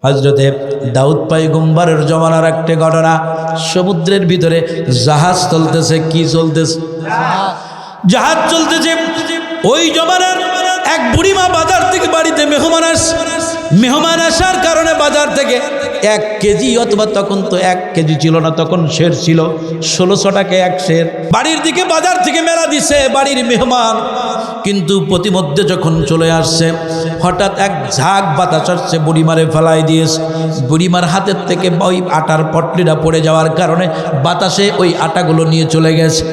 হযরতে দাউদ পয়গম্বরের জমানার একটা ঘটনা। সমুদ্রের ভিতরে জাহাজ চলতেছে। কি চলতেছে? জাহাজ চলতেছে। ওই জমানার এক বুড়িমা বাজার থেকে বাড়িতে মেহমান আসার কারণে বাজার থেকে 1 কেজি, অথবা তখন তো 1 কেজি ছিল না, তখন সের ছিল 1600 টাকা 1 সের। বাড়ির দিকে বাজার থেকে মেলা দিছে বাড়ির মেহমান, কিন্তু প্রতিমধ্যে যখন চলে আসছে হঠাৎ এক ঝাঁক বাতাস আসছে, বুড়িমারে ফেলাই দিয়েছে। বুড়িমার হাতের থেকে ওই আটার পটলিটা পড়ে যাওয়ার কারণে বাতাসে ওই আটাগুলো নিয়ে চলে গেছে।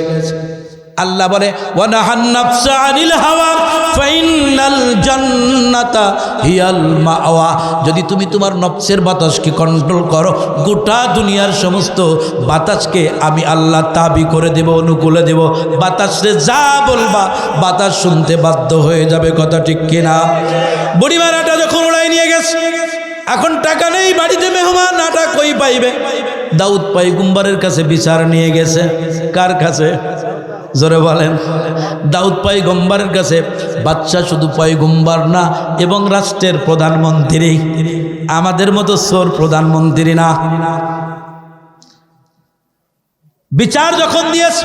আল্লাহ বলে ওয়ানাহান নাফসা আনিল হাওয়া ফাইনাল জান্নাতা হিয়াল মাওয়া। যদি তুমি তোমার নফসের বাতাসকে কন্ট্রোল করো, গোটা দুনিয়ার সমস্ত বাতাসকে আমি আল্লাহ তাবি করে দেব, অনুকূলে দেব। বাতাসে যা বলবা বাতাস শুনতে বাধ্য হয়ে যাবে। কথা ঠিক কিনা? বুড়িমার আটা যখন উড়াই নিয়ে গেছে, এখন টাকা নেই বাড়িতে, মেহমান আটা কই পাইবে? দাউদ পয়গম্বরের কাছে বিচার নিয়ে গেছে। কার কাছে? জোরে বলেন। দাউদ পয়গম্বরের কাছে। বাচ্চা শুধু পয়গম্বর না, এবং রাষ্ট্রের প্রধানমন্ত্রী, আমাদের মতো চোর প্রধানমন্ত্রী না। বিচার যখন দিয়েছে,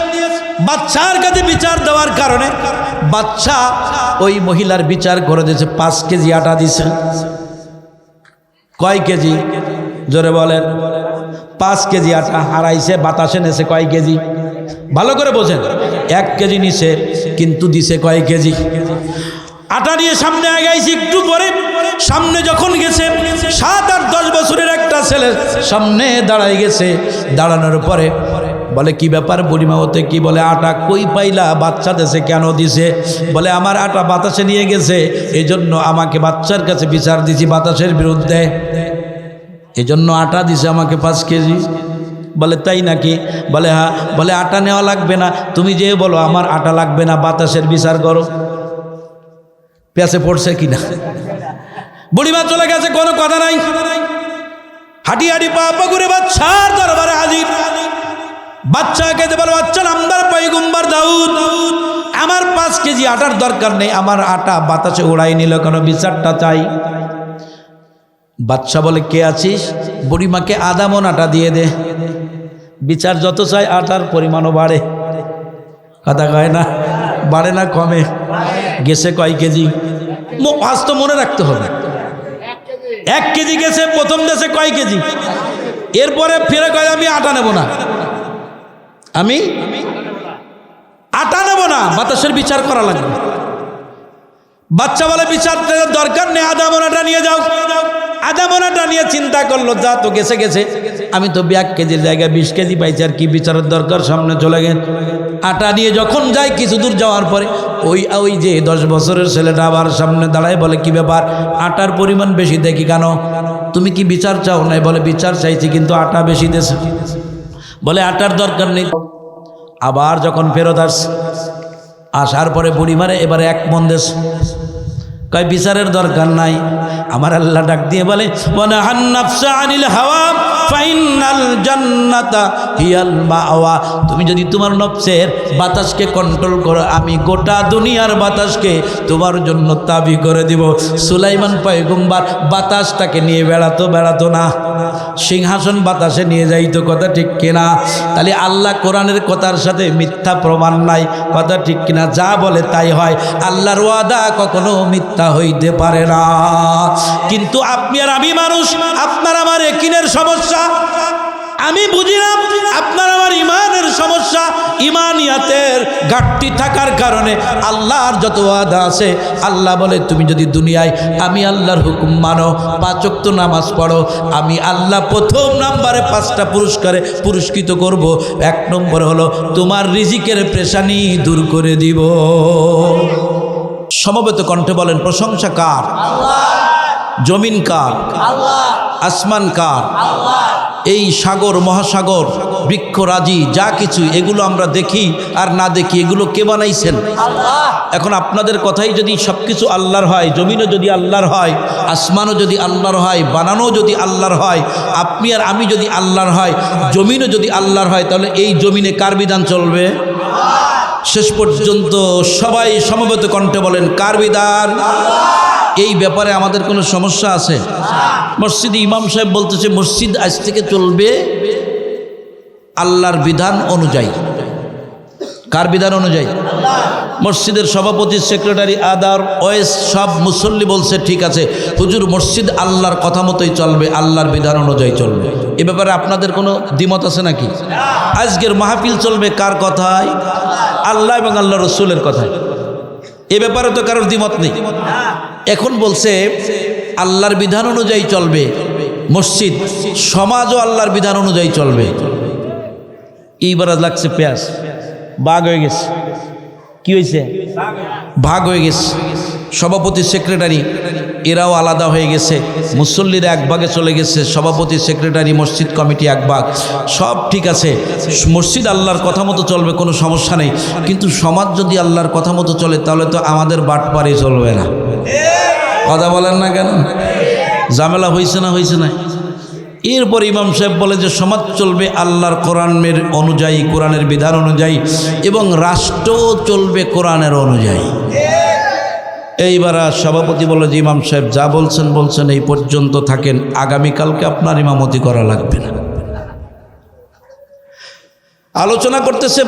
বাচ্চার কাছে বিচার দেওয়ার কারণে বাচ্চা ওই মহিলার বিচার করে দিয়েছে। 5 কেজি আটা দিছে। কয় কেজি? জোরে বলেন। 5 কেজি আটা হারাইছে। বাতাসে নেছে কয় কেজি? ভালো করে বোঝেন। 1 কেজি নিছে, কিন্তু দিছে কয় কেজি? আটা নিয়ে সামনে আগাইছে। একটু পরে সামনে যখন গেছে, 7 আর 10 বছরের একটা ছেলে সামনে দাঁড়াই গেছে। দাঁড়ানোর পরে বলে কি ব্যাপার বুড়িমা? হতে কি বলে আটা কই পাইলা? বাচ্চা দেশে কেন দিছে? বলে আমার আটা বাতাসে নিয়ে গেছে, এই জন্য আমাকে বাচ্চার কাছে বিচার দিছি বাতাসের বিরুদ্ধে, এই জন্য আটা দিছে আমাকে 5 কেজি। বলে তাই নাকি? বলে হ্যাঁ। বলে আটা নেওয়া লাগবে না, তুমি যে বলো আমার আটা লাগবে না, বাতাসের বিচার করো। পেঁচে পড়ছে কিনা? বুড়িমা চলে গেছে, কোনো কথা নাই। হাঁটি হাঁটি পা পা করে বাচ্চার দরবারে হাজির। বাচ্চাকে বলো বাচ্চা নামদার পয়গম্বর দাউদ, আমার 5 কেজি আটার দরকার নেই, আমার আটা বাতাসে উড়াই নিল কেন? বিচারটা চাই। বাচ্চা বলে কে আছিস? বুড়িমাকে আধা মণ আটা দিয়ে দে। বিচার যত চাই আটার পরিমাণও বাড়ে। কথা কয় না? বাড়ে না কমে? গেছে কয় কেজি? আজ তো মনে রাখতে হবে। 1 কেজি গেছে। প্রথম দেশে কয় কেজি? এরপরে ফিরে কয় আমি আটা নেব না, আমি আটা নেব না, বাতাসের বিচার করা লাগবে। বাচ্চা বলে বিচার দরকার নেই, আধা মণ আটা নিয়ে যাও। আধা মণ আটা নিয়ে চিন্তা করলো, যা তো গেছে গেছে, আমি তো 1 কেজির জায়গায় 20 কেজি পাইছি, আর কি বিচারের দরকার? সামনে চলে গেল। আটা নিয়ে যখন যাই, কিছু দূর যাওয়ার পরে ওই যে 10 বছরের ছেলেটা আবার সামনে দাঁড়ায়। বলে কি ব্যাপার? আটার পরিমাণ বেশি দেখি কেন? তুমি কি বিচার চাও? নাই। বলে বিচার চাইছি, কিন্তু আটা বেশি দেছে। বলে আটার দরকার নেই। আবার যখন ফেরত আসার পরে বুড়িমারে এবারে 1 মণ দেশ। কয় বিচারের দরকার নাই। আমার আল্লাহ ডাক দিয়ে বলে ওয়ানাহান নাফসা আনিল হাওয়া ফাইনাল জান্নাতা হিয়াল মাওয়া। তুমি যদি তোমার নফসের বাতাসকে কন্ট্রোল করো, আমি গোটা দুনিয়ার বাতাসকে তোমার জন্য তাবি করে দিব। সুলাইমান পয়গম্বর বাতাসটাকে নিয়ে বেড়াতো না, সিংহাসন বাতাসে নিয়ে যাইতো। কথা ঠিক কিনা? তাহলে আল্লাহ কোরআনের কথার সাথে মিথ্যা প্রমাণ নাই। কথা ঠিক কিনা? যা বলে তাই হয়। আল্লাহর ওয়াদা কখনো মিথ্যা হইতে পারে না। কিন্তু আপনি আর আমি মানুষ, আপনার আমার ইয়াকিনের সমস্যা, আমি বুঝি না। আপনার আমার ইমানের সমস্যা, ইমানিয়াতের ঘাটতি থাকার কারণে আল্লাহর যত ওয়াদা আছে, আল্লাহ বলে তুমি যদি দুনিয়ায় আমি আল্লাহর হুকুম মানো, 5 ওয়াক্ত নামাজ পড়ো, আমি আল্লাহ প্রথম নম্বরে 5টা পুরস্কারে পুরস্কৃত করব। 1 নম্বর হলো তোমার রিজিকের পেরেশানি দূর করে দিব। সমবেত কণ্ঠে বলেন প্রশংসা কার? আল্লাহ। জমিন কার? আল্লাহ। আসমান কার? আল্লাহ। এই সাগর মহাসাগর বৃক্ষরাজি যা কিছু এগুলো আমরা দেখি আর না দেখি, এগুলো কে বানাইছেন? আল্লাহ। এখন আপনাদের কথাই যদি সব কিছু আল্লাহর হয়, জমিনও যদি আল্লাহর হয়, আসমানও যদি আল্লাহর হয়, বানানো যদি আল্লাহর হয়, আপনি আর আমি যদি আল্লাহর হয়, জমিনও যদি আল্লাহর হয়, তাহলে এই জমিনে কার বিধান চলবে? শেষ পর্যন্ত সবাই সমবেত কণ্ঠে বলেন কার বিধান? আল্লাহ। এই ব্যাপারে আমাদের কোনো সমস্যা আছে? মসজিদে ইমাম সাহেব বলতেছে মসজিদ আজ থেকে চলবে আল্লাহর বিধান অনুযায়ী। কার বিধান অনুযায়ী? মসজিদের সভাপতি, সেক্রেটারি, আদার ওয়েস সব মুসল্লি বলছে ঠিক আছে হুজুর, মসজিদ আল্লাহর কথা মতোই চলবে, আল্লাহর বিধান অনুযায়ী চলবে। এ ব্যাপারে আপনাদের কোনো দ্বিমত আছে নাকি? আজকের মাহফিল চলবে কার কথায়? আল্লাহ এবং আল্লাহ রসুলের কথায়। এ ব্যাপারে তো কারোর দ্বিমত নেই। এখন বলছে আল্লাহর বিধান অনুযায়ী চলবে মসজিদ, সমাজও আল্লাহর বিধান অনুযায়ী চলবে। এইবার লাগছে পেঁয়াজ, ভাগ হয়ে গেছে। কি হয়েছে? ভাগ হয়ে গেছে। সভাপতি, সেক্রেটারি এরাও আলাদা হয়ে গেছে, মুসল্লিরা এক ভাগে চলে গেছে, সভাপতি, সেক্রেটারি, মসজিদ কমিটি এক ভাগ। সব ঠিক আছে, মসজিদ আল্লাহর কথা মতো চলবে, কোনো সমস্যা নেই। কিন্তু সমাজ যদি আল্লাহর কথা মতো চলে তাহলে তো আমাদের বাটপারে চলবে না। কথা বলেন না কেন? ঝামেলা হয়েছে না? হয়েছে না? এরপর ইমাম সাহেব বলে যে সমাজ চলবে আল্লাহর কোরআনের অনুযায়ী, কোরআনের বিধান অনুযায়ী, এবং রাষ্ট্রও চলবে কোরআনের অনুযায়ী। এইবার সভাপতি বলে যে ইমাম সাহেব যা বলছেন বলছেন, এই পর্যন্ত থাকেন, আগামীকালকে আপনার ইমামতি করা লাগবে না। আলোচনা করতেছে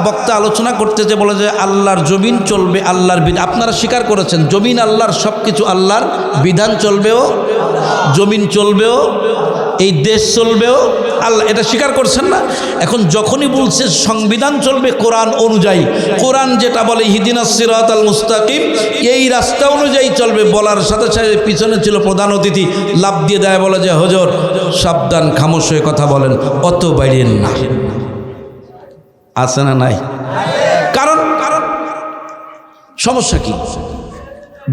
বক্তা আলোচনা করতেছে, বলে যে আল্লাহর জমিন চলবে আল্লাহর বিধান। আপনারা স্বীকার করেছেন জমিন আল্লাহর, সব কিছু আল্লাহর, বিধান চলবেও, জমিন চলবেও, এই দেশ চলবেও আল্লাহ, এটা স্বীকার করছেন না? এখন যখনই বলছে সংবিধান চলবে কোরআন অনুযায়ী, কোরআন যেটা বলে ইহদিনাস সিরাতাল মুস্তাকিম, এই রাস্তা অনুযায়ী চলবে, বলার সাথে সাথে পিছনে ছিল প্রধান অতিথি, লাফ দিয়ে দেয়, বলে যে হুজুর সাবধান, খামোশ হয়ে কথা বলেন, অত বাইরেন না। আছে না নাই? কারণ সমস্যা কি?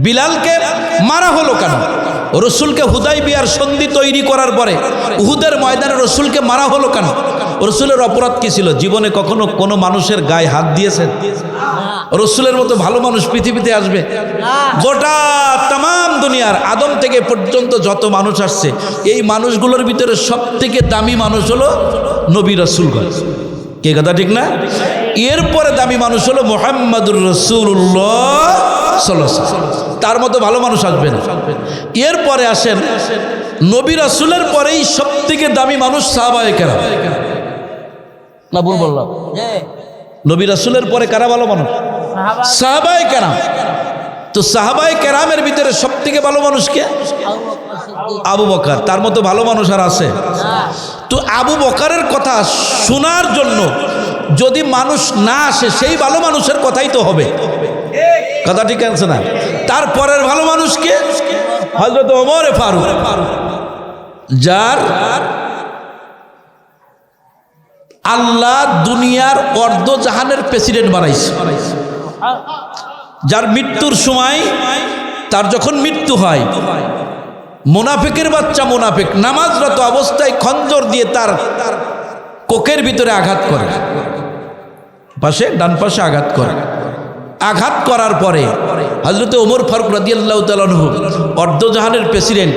বিলালকে মারা হলো কেন? রসুলকে হুদাইবিয়ার সন্ধি তৈরি করার পরে উহুদের ময়দানে রসুলকে মারা হলো কেন? রসুলের অপরাধ কি ছিল? জীবনে কখনো কোনো মানুষের গায়ে হাত দিয়েছেন? রসুলের মতো ভালো মানুষ পৃথিবীতে আসবে? গোটা তাম দুনিয়ার আদম থেকে পর্যন্ত যত মানুষ আসছে, এই মানুষগুলোর ভিতরে সব থেকে দামি মানুষ হলো নবী রাসূলগণ। কে কথা ঠিক না? এরপরে দামি মানুষ হলো মুহাম্মাদুর রাসূলুল্লাহ সাল্লাল্লাহু আলাইহি ওয়াসাল্লাম। তার মতো ভালো মানুষ আসবে না। এরপরে আসেন নবী রাসূলের পরেই সব থেকে দামি মানুষ সাহাবায়ে কেরাম। না ভুল বললাম? নবী রাসূলের পরে কারা ভালো মানুষ? সাহাবায়ে কেরাম। তো সাহাবায়ে কেরামের ভিতরে সব থেকে ভালো মানুষ কে? আবু বকর। তার মতো ভালো মানুষ আর আছে? তো আবু বকরের কথা শোনার জন্য যদি মানুষ না আসে, সেই ভালো মানুষের কথাই তো হবে। কথা ঠিক আছে না? তারপরের ভালো মানুষ কে? হযরত ওমর ফারুক, যার আল্লাহ দুনিয়ার অর্ধ জাহানের প্রেসিডেন্ট বানাইছে, যার মৃত্যুর সময়, তার যখন মৃত্যু হয়, মুনাফিকের বাচ্চা মুনাফিক নামাজরত অবস্থায় খঞ্জর দিয়ে তার কোকের ভিতরে আঘাত করে, পাশে ডান পাশে আঘাত করে। আঘাত করার পরে হযরত ওমর ফারুক রাদিয়াল্লাহু তাআলা আনহু, অর্ধজাহানের প্রেসিডেন্ট,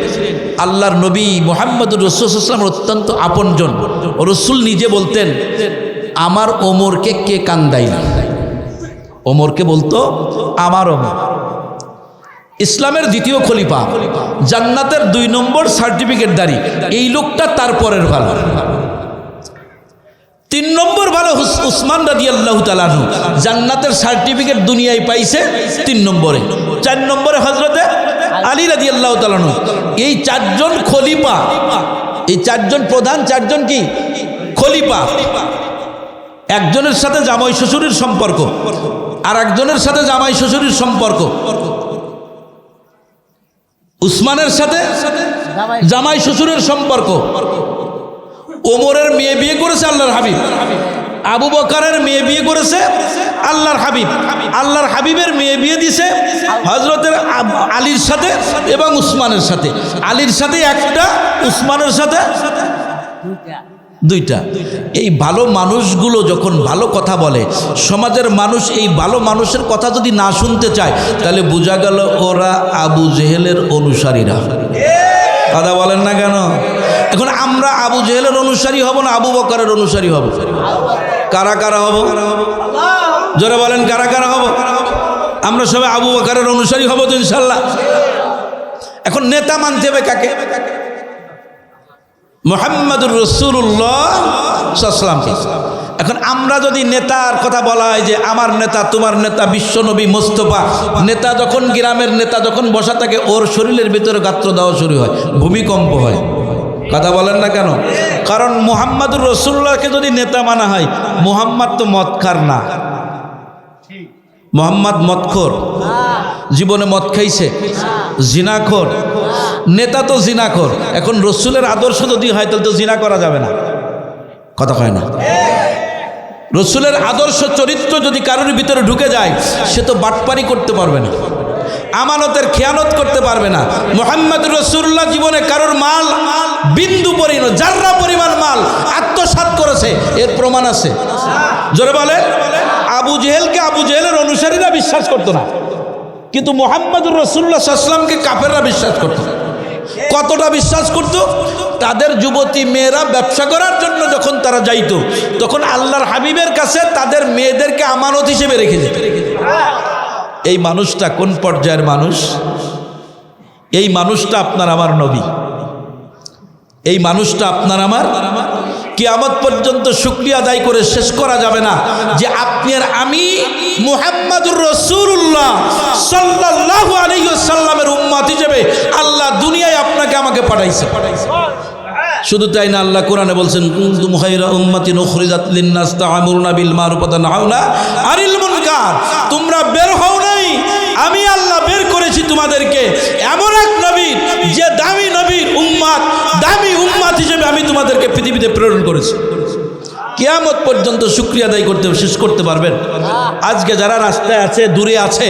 আল্লাহর নবী মুহাম্মদুর রাসূলুল্লাহ সাল্লাল্লাহু আলাইহি ওয়াসাল্লামের অত্যন্ত আপনজন, রসুল নিজে বলতেন আমার ওমরকে কে কান্দাই না। ওমরকে বলতো আমার ওমর। ইসলামের দ্বিতীয় খলিফা, জান্নাতের 2 নম্বর সার্টিফিকেটধারী, এই লোকটা তারপরের ভালো। 3 নম্বর ভালো উসমান রাদিয়াল্লাহু তাআলা আনহু, জান্নাতের সার্টিফিকেট দুনিয়ায় পাইছে 3 নম্বরে। 4 নম্বরে হযরতে আলী রাদিয়াল্লাহু তাআলা আনহু। এই 4 জন খলিফা, এই 4 জন প্রধান, 4 জন কি খলিফা। একজনের সাথে জামাই শ্বশুরের সম্পর্ক, আর একজনের সাথে জামাই শ্বশুরের সম্পর্ক। উসমানের সাথে জামাই শ্বশুরের সম্পর্ক। ওমরের মেয়ে বিয়ে করেছে আল্লাহর হাবিব, আবু বকরের মেয়ে বিয়ে করেছে আল্লাহর হাবিব, আল্লাহর হাবিবের মেয়ে বিয়ে দিছে হযরতের আলীর সাথে এবং উসমানের সাথে। আলীর সাথে একটা, উসমানের সাথে দুইটা। এই ভালো মানুষগুলো যখন ভালো কথা বলে, সমাজের মানুষ এই ভালো মানুষের কথা যদি না শুনতে চায়, তাহলে বোঝা গেল ওরা আবু জেহেলের অনুসারীরা। কথা বলেন না কেন? এখন আমরা আবু জেহেলের অনুসারী হব না আবু বকরের অনুসারী হব? কারা কারা হব? জোরে বলেন কারা কারা হব? আমরা সবাই আবু বকরের অনুসারী হব তো ইনশাআল্লাহ। এখন নেতা মানতে হবে কাকে? মুহাম্মাদুর রাসূলুল্লাহ সাল্লাল্লাহু আলাইহি ওয়াসাল্লামকে। এখন আমরা যদি নেতার কথা বলা হয় যে আমার নেতা, তোমার নেতা, বিশ্বনবী মোস্তফা, নেতা যখন গ্রামের নেতা যখন বসা থাকে ওর শরীরের ভিতরে গাত্র দেওয়া শুরু হয়, ভূমিকম্প হয়। কথা বলেন না কেন? কারণ মুহাম্মাদুর রাসূলুল্লাহকে যদি নেতা মানা হয়, মুহাম্মদ তো মদখার না, মুহাম্মদ মদখোর, জীবনে মদ খাইছে, জিনাখোর, নেতা তো জিনাখোর। এখন রসুলের আদর্শ যদি হয় তাহলে তো জিনা করা যাবে না। কথা কয় না? রসুলের আদর্শ চরিত্র যদি কারোর ভিতরে ঢুকে যায় সে তো বাটপারি করতে পারবে না, আমানতের খেয়ানত করতে পারবে না। মুহাম্মদুর রাসূলুল্লাহ জীবনে কারোর মাল বিন্দু পরিমাণ, জাররা পরিমাণ মাল আত্মসাৎ করেছে, এর প্রমাণ আছে। জোরে বলে। আবু জেহেলকে আবু জেহেলের অনুসারীরা বিশ্বাস করতো না, কিন্তু মুহাম্মদুর রাসূলুল্লাহ সাল্লাল্লাহু আলাইহি ওয়াসাল্লামকে কাফেররা বিশ্বাস করত। কতটা বিশ্বাস করত? তাদের যুবতী মেয়েরা ব্যবসা করার জন্য যখন তারা যাইতো তখন আল্লাহর হাবিবের কাছে তাদের মেয়েদেরকে আমানত হিসেবে রেখে যেত। এই মানুষটা কোন পর্যায়ের মানুষ? এই মানুষটা আপনার আমার নবী, এই মানুষটা আপনার আমার। কিয়ামত পর্যন্ত শুকরিয়া আদায় করে শেষ করা যাবে না যে আপনি আর আমি মুহাম্মাদুর রাসূলুল্লাহ সাল্লাল্লাহু আলাইহি ওয়াসাল্লামের উম্মত হিসেবে আল্লাহ দুনিয়ায় আপনাকে আমাকে পাঠাইছে। শুধু তাই না, আল্লাহ কোরআনে বলছেন কুনতুম খায়রা উম্মাতিন উখরিজাত লিন-নাস তা'মুরুনা বিল মারুফ ওয়া তানহাউনা আনিল মুনকার। তোমরা বের হও নাই, আমি আল্লাহ বের করেছি তোমাদেরকে এমন এক নবী যে দামি নবীর উম্মত, দামি উম্মত হিসেবে আমি তোমাদেরকে পৃথিবীতে প্রেরণ করেছি। কিয়ামত পর্যন্ত শুকরিয়া আদায় করতে শেষ করতে পারবেন? আজকে যারা রাস্তায় আছে, দূরে আছে,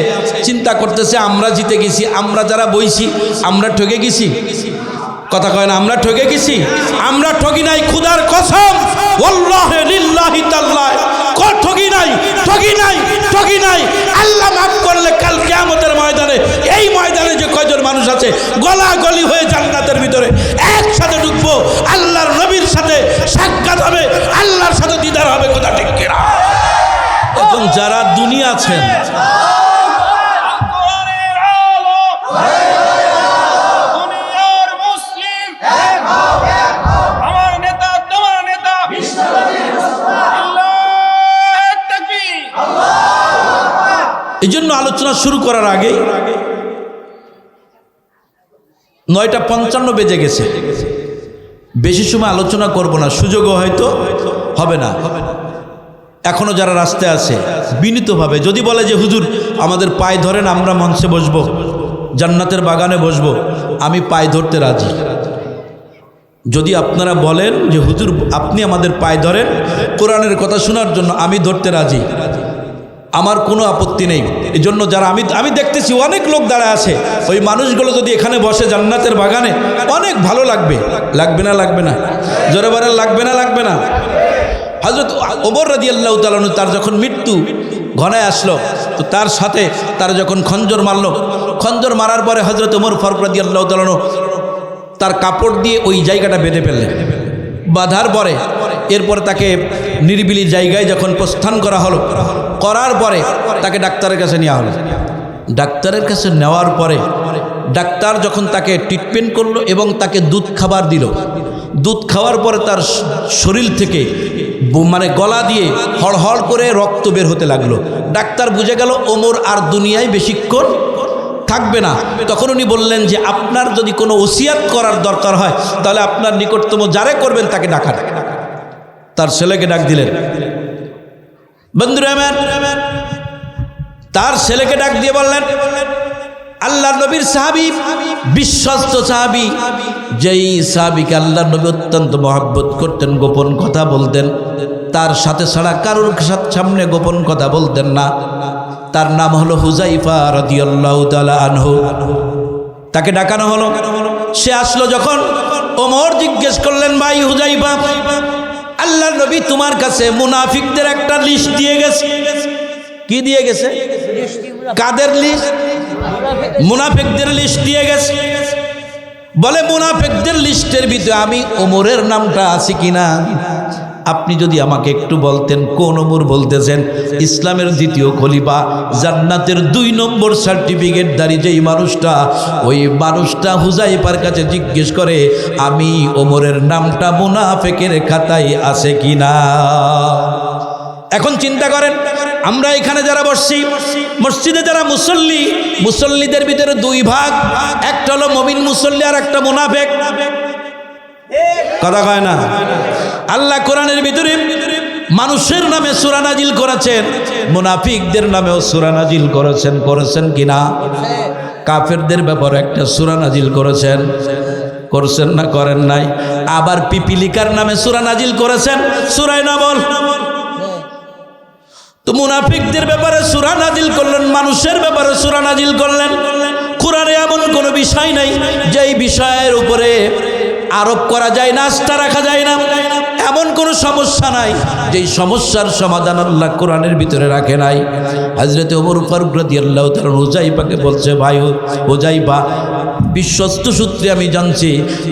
চিন্তা করতেছে আমরা জিতে গেছি, আমরা যারা বইছি আমরা ঠকে গেছি। কথা কয় না? আমরা ঠকে গেছি? আমরা ঠকি নাই, খোদার কসম, ওয়াল্লাহি লিল্লাহি তাআলাহি ঠকি নাই, ঠকি নাই, ঠকি নাই। আল্লাহ মাফ করলে কাল কিয়ামতের ময়দানে, এই ময়দানে যে কয়জন মানুষ আছে গলাগলি হয়ে জান্নাতের ভিতরে একসাথে ঢুকবো, আল্লাহর নবীর সাথে সাক্ষাৎ হবে, আল্লাহর সাথে দিদার হবে। কথা ঠিক কিনা? এবং যারা দুনিয়া আছেন, এই জন্য আলোচনা শুরু করার আগে 9:55 বেজে গেছে, বেশি সময় আলোচনা করব না, সুযোগও হয়তো হবে না। এখনো যারা রাস্তায় আছে বিনীতভাবে যদি বলে যে হুজুর আমাদের পায়ে ধরেন, আমরা মঞ্চে বসবো, জান্নাতের বাগানে বসবো, আমি পায়ে ধরতে রাজি। যদি আপনারা বলেন যে হুজুর আপনি আমাদের পায়ে ধরেন কোরআনের কথা শোনার জন্য, আমি ধরতে রাজি, আমার কোনো আপত্তি নেই। এই জন্য যারা আমি দেখতেছি অনেক লোক দাঁড়ায় আছে, ওই মানুষগুলো যদি এখানে বসে জান্নাতের বাগানে অনেক ভালো লাগবে। লাগবে না? লাগবে না? জোরে বলেন লাগবে না? লাগবে না? হযরত ওমর রাদিয়াল্লাহু তাআলা আনহু তার যখন মৃত্যু ঘনায় আসলো, তো তার সাথে তার যখন খঞ্জর মারলো, খঞ্জর মারার পরে হযরত ওমর ফারুক রাদিয়াল্লাহু তাআলা আনহু তার কাপড় দিয়ে ওই জায়গাটা বেঁধে ফেললেন। বাঁধার পরে এরপর তাকে নিরিবিলি জায়গায় যখন প্রস্থান করা হলো, করার পরে তাকে ডাক্তারের কাছে নেওয়া হলো। ডাক্তারের কাছে নেওয়ার পরে ডাক্তার যখন তাকে ট্রিটমেন্ট করলো এবং তাকে দুধ খাবার দিল, দুধ খাওয়ার পরে তার শরীর থেকে মানে গলা দিয়ে হড়হড় করে রক্ত বের হতে লাগলো। ডাক্তার বুঝে গেল ওমর আর দুনিয়ায় বেশিক্ষণ থাকবে না। তখন উনি বললেন যে আপনার যদি কোনো ওসিয়াত করার দরকার হয় তাহলে আপনার নিকটতম যারে করবেন তাকে ডাকান। তার ছেলেকে ডাক দিলেন। বন্ধুরা আমার, তার ছেলেকে ডাক দিয়ে বললেন, আল্লাহর নবীর সাহাবী, বিশ্বস্ত সাহাবী, যেই সাহাবীকে আল্লাহর নবী অত্যন্ত মহব্বত করতেন, গোপন কথা বলতেন, তার সাথে ছাড়া কারোর সামনে গোপন কথা বলতেন না, তার নাম হলো হুযায়ফা রাদিয়াল্লাহু তাআলা আনহু। তাকে ডাকানো হলো। সে আসলো যখন, ওমর জিজ্ঞেস করলেন, ভাই হুযায়ফা, আল্লাহর নবী তোমার কাছে মুনাফিকদের একটা লিস্ট দিয়ে গেছে। কি দিয়ে গেছে? কাদের লিস্ট? মুনাফিকদের লিস্ট দিয়ে গেছে। বলে মুনাফিকদের লিস্টের ভিতরে আমি ওমরের নামটা আছে কিনা? আপনি যদি আমাকে একটু বলতেন কোন ওমর বলতেছেন ইসলামের দ্বিতীয় খলিফা, জান্নাতের 2 নম্বর সার্টিফিকেটধারী যেই মানুষটা, ওই মানুষটা হুজাইফার কাছে জিজ্ঞেস করে আমি ওমরের নামটা মুনাফিকের খাতায় আছে কিনা। এখন চিন্তা করেন, আমরা এখানে যারা বসছি, মসজিদে যারা মুসল্লি, মুসল্লিদের ভিতরে 2 ভাগ, একটা হলো মুমিন মুসল্লি আর একটা মুনাফিক। কথা কয় না? আল্লাহ কোরআনের ভিতরে মানুষের নামে সূরা নাজিল করেছেন, মুনাফিকদের নামেও সূরা নাজিল করেছেন কিনা? কাফেরদের ব্যাপারে একটা সূরা নাজিল করছেন না করেন নাই? আবার পিপিলিকার নামে সূরা নাজিল করেছেন, সূরা নামল। তো মুনাফিকদের ব্যাপারে সূরা নাজিল করলেন, মানুষের ব্যাপারে সূরা নাজিল করলেন। কোরআনে এমন কোনো বিষয় নাই যেই বিষয়ের উপরে আরোপ করা যায় না, আস্থা রাখা যায় না। এমন কোনো সমস্যা নাই যেই সমস্যার সমাধান আল্লাহ কোরআনের ভিতরে রাখে নাই। হযরত ওমর ফারুক রাদিয়াল্লাহু তাআলা হুজাইফাকে বলছে, ভাই হুজাইফা, বিশ্বস্ত সূত্রে আমি জানছি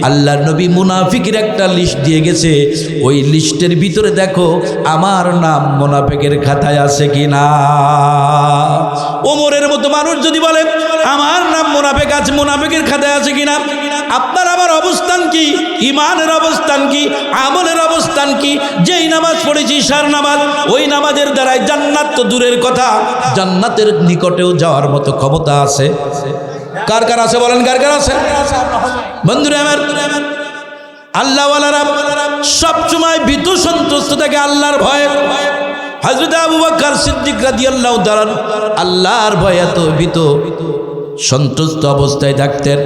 আল্লাহর নবী মুনাফিকের একটা লিস্ট দিয়ে গেছে, ওই লিস্টের ভিতরে দেখো আমার নাম মুনাফিকের খাতায় আছে কিনা। ওমরের মতো মানুষ যদি বলে আমার নাম মুনাফিক আছে, মুনাফিকের খাতায় আছে কিনা, আপনার আমার অবস্থান কি, ইমানের অবস্থান কি, আমলের অবস্থান কি? যেই নামাজ পড়েছি ইশার নামাজ, ওই নামাজের দ্বারাই জান্নাত তো দূরের কথা, জান্নাতের নিকটেও যাওয়ার মতো ক্ষমতা আছে। কার কার আছে বলেন, কার কার আছে? বন্ধুরা আমার, আল্লাহওয়ালারা সবসময় ভীত সন্তুষ্ট থাকে আল্লাহর ভয়ে। হযরত আবু বকর সিদ্দিক রাদিয়াল্লাহু তাআলা আল্লাহর ভয়ে এত ভীত সন্তুষ্ট অবস্থায় থাকতেন।